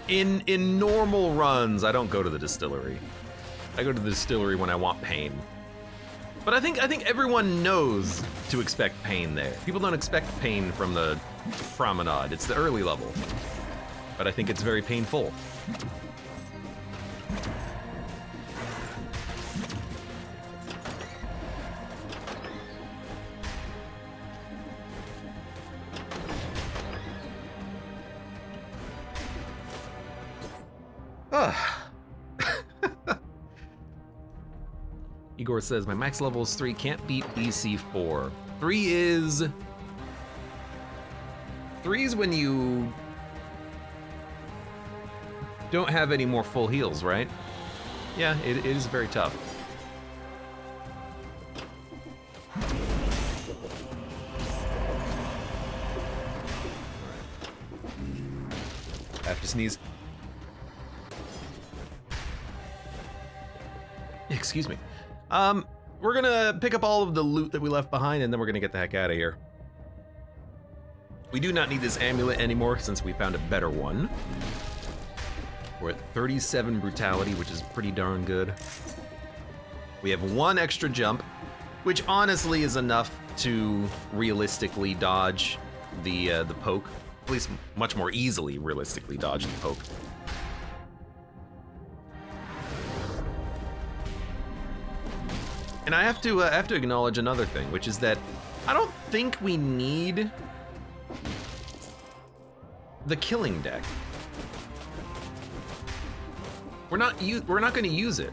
in normal runs, I don't go to the distillery. I go to the distillery when I want pain. But I think everyone knows to expect pain there. People don't expect pain from the promenade. It's the early level. But I think it's very painful. Igor says, my max level is 3, can't beat BC4. 3 is when you don't have any more full heals, right? Yeah, it is very tough. I have to sneeze. Excuse me. We're gonna pick up all of the loot that we left behind, and then we're gonna get the heck out of here. We do not need this amulet anymore since we found a better one. We're at 37 brutality, which is pretty darn good. We have 1 extra jump, which honestly is enough to realistically dodge the poke. At least much more easily realistically dodge the poke. And I have to acknowledge another thing, which is that I don't think we need the killing deck. We're not going to use it.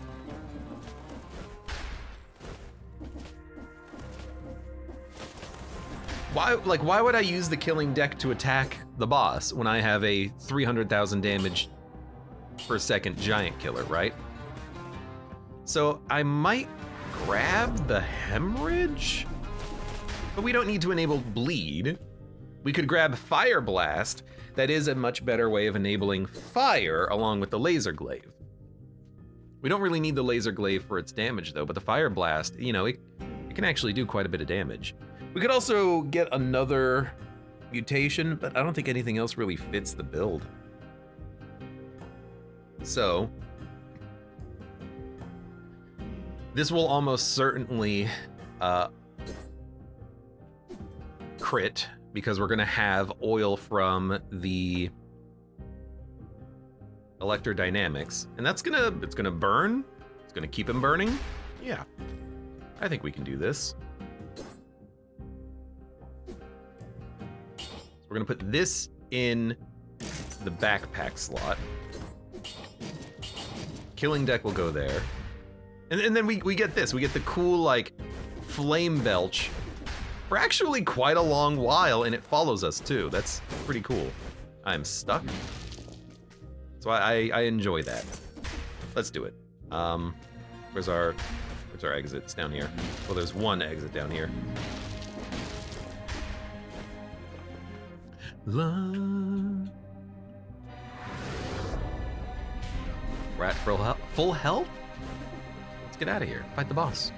Why would I use the killing deck to attack the boss when I have a 300,000 damage per second giant killer, right? So I might grab the hemorrhage, but we don't need to enable bleed. We could grab fire blast. That is a much better way of enabling fire along with the laser glaive. We don't really need the laser glaive for its damage though, but the fire blast, you know, it can actually do quite a bit of damage. We could also get another mutation, but I don't think anything else really fits the build. So, this will almost certainly crit, because we're gonna have oil from the electrodynamics, and it's gonna burn. It's gonna keep him burning. Yeah, I think we can do this. We're gonna put this in the backpack slot. Killing deck will go there. And then we get this. We get the cool, like, flame belch for actually quite a long while, and it follows us too. That's pretty cool. I'm stuck. So I enjoy that. Let's do it. Where's our exit? It's down here. Well, there's one exit down here. We're at full health? Let's get out of here. Fight the boss.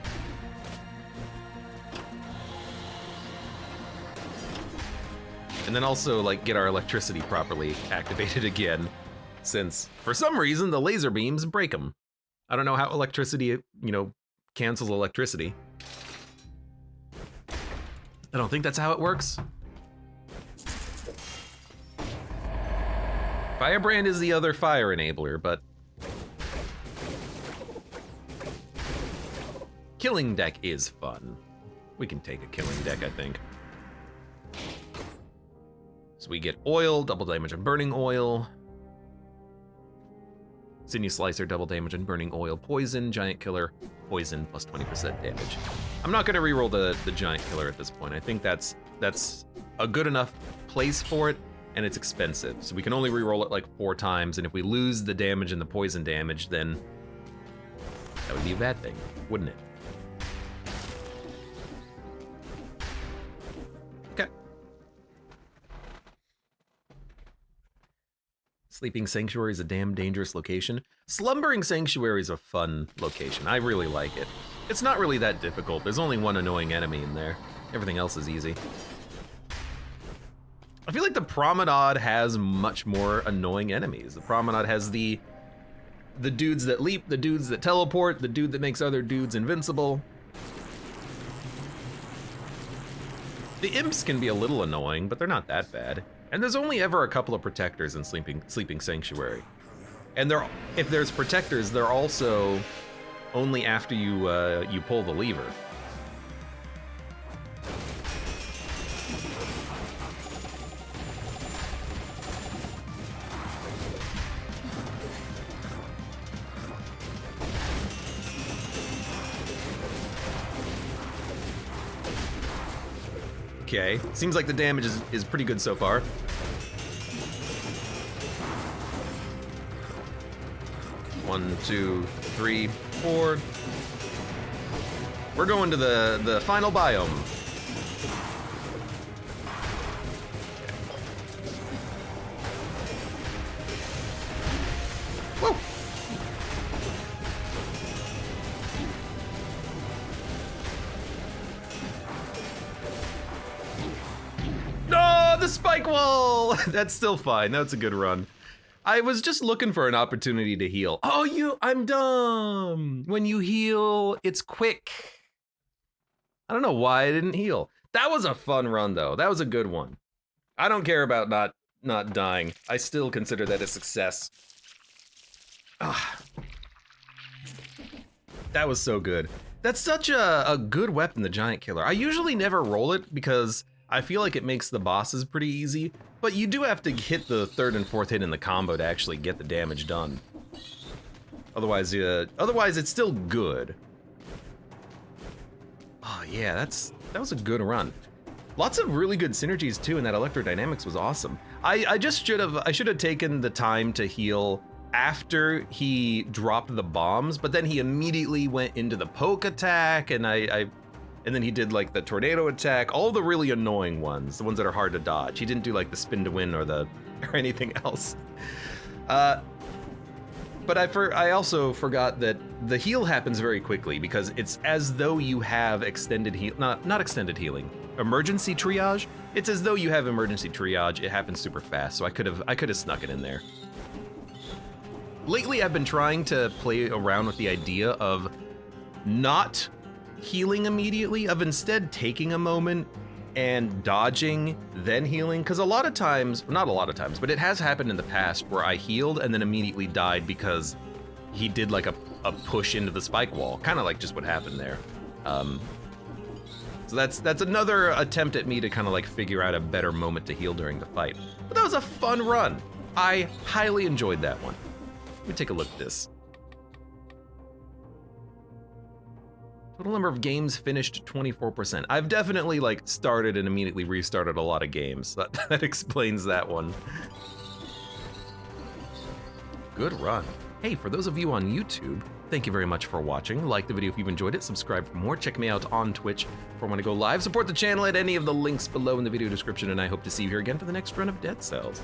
And then also, like, get our electricity properly activated again, since for some reason the laser beams break them. I don't know how electricity, you know, cancels electricity. I don't think that's how it works. Firebrand is the other fire enabler, but killing deck is fun. We can take a killing deck, I think. So we get oil, double damage and burning oil. Sinew Slicer, double damage and burning oil. Poison, giant killer, poison plus 20% damage. I'm not gonna reroll the giant killer at this point. I think that's a good enough place for it, and it's expensive. So we can only reroll it like 4 times, and if we lose the damage and the poison damage, then that would be a bad thing, wouldn't it? Okay. Sleeping Sanctuary is a damn dangerous location. Slumbering Sanctuary is a fun location. I really like it. It's not really that difficult. There's only one annoying enemy in there. Everything else is easy. I feel like the Promenade has much more annoying enemies. The Promenade has the dudes that leap, the dudes that teleport, the dude that makes other dudes invincible. The imps can be a little annoying, but they're not that bad. And there's only ever a couple of protectors in Sleeping Sanctuary. And if there's protectors, they're also only after you pull the lever. Okay, seems like the damage is pretty good so far. One, two, three, four. We're going to the final biome. Whoa! No, the spike wall! That's still fine. That's a good run. I was just looking for an opportunity to heal. Oh, I'm dumb. When you heal, it's quick. I don't know why I didn't heal. That was a fun run, though. That was a good one. I don't care about not dying. I still consider that a success. Ah. That was so good. That's such a good weapon, the Giant Killer. I usually never roll it because I feel like it makes the bosses pretty easy, but you do have to hit the third and fourth hit in the combo to actually get the damage done. Otherwise it's still good. Oh yeah, that was a good run. Lots of really good synergies too, and that electrodynamics was awesome. I should have taken the time to heal after he dropped the bombs, but then he immediately went into the poke attack, and and then he did like the tornado attack, all the really annoying ones, the ones that are hard to dodge. He didn't do like the spin to win or anything else. But I also forgot that the heal happens very quickly because it's as though you have extended heal, not extended healing, emergency triage. It's as though you have emergency triage. It happens super fast, so I could have snuck it in there. Lately, I've been trying to play around with the idea of not healing immediately, of instead taking a moment and dodging, then healing. Because a lot of times, not a lot of times, but it has happened in the past where I healed and then immediately died because he did like a push into the spike wall, kind of like just what happened there. So that's another attempt at me to kind of like figure out a better moment to heal during the fight. But that was a fun run. I highly enjoyed that one. Let me take a look at this. Total number of games finished 24%. I've definitely like started and immediately restarted a lot of games. That explains that one. Good run. Hey, for those of you on YouTube, thank you very much for watching. Like the video if you've enjoyed it, subscribe for more, check me out on Twitch for when I go live, support the channel at any of the links below in the video description, and I hope to see you here again for the next run of Dead Cells.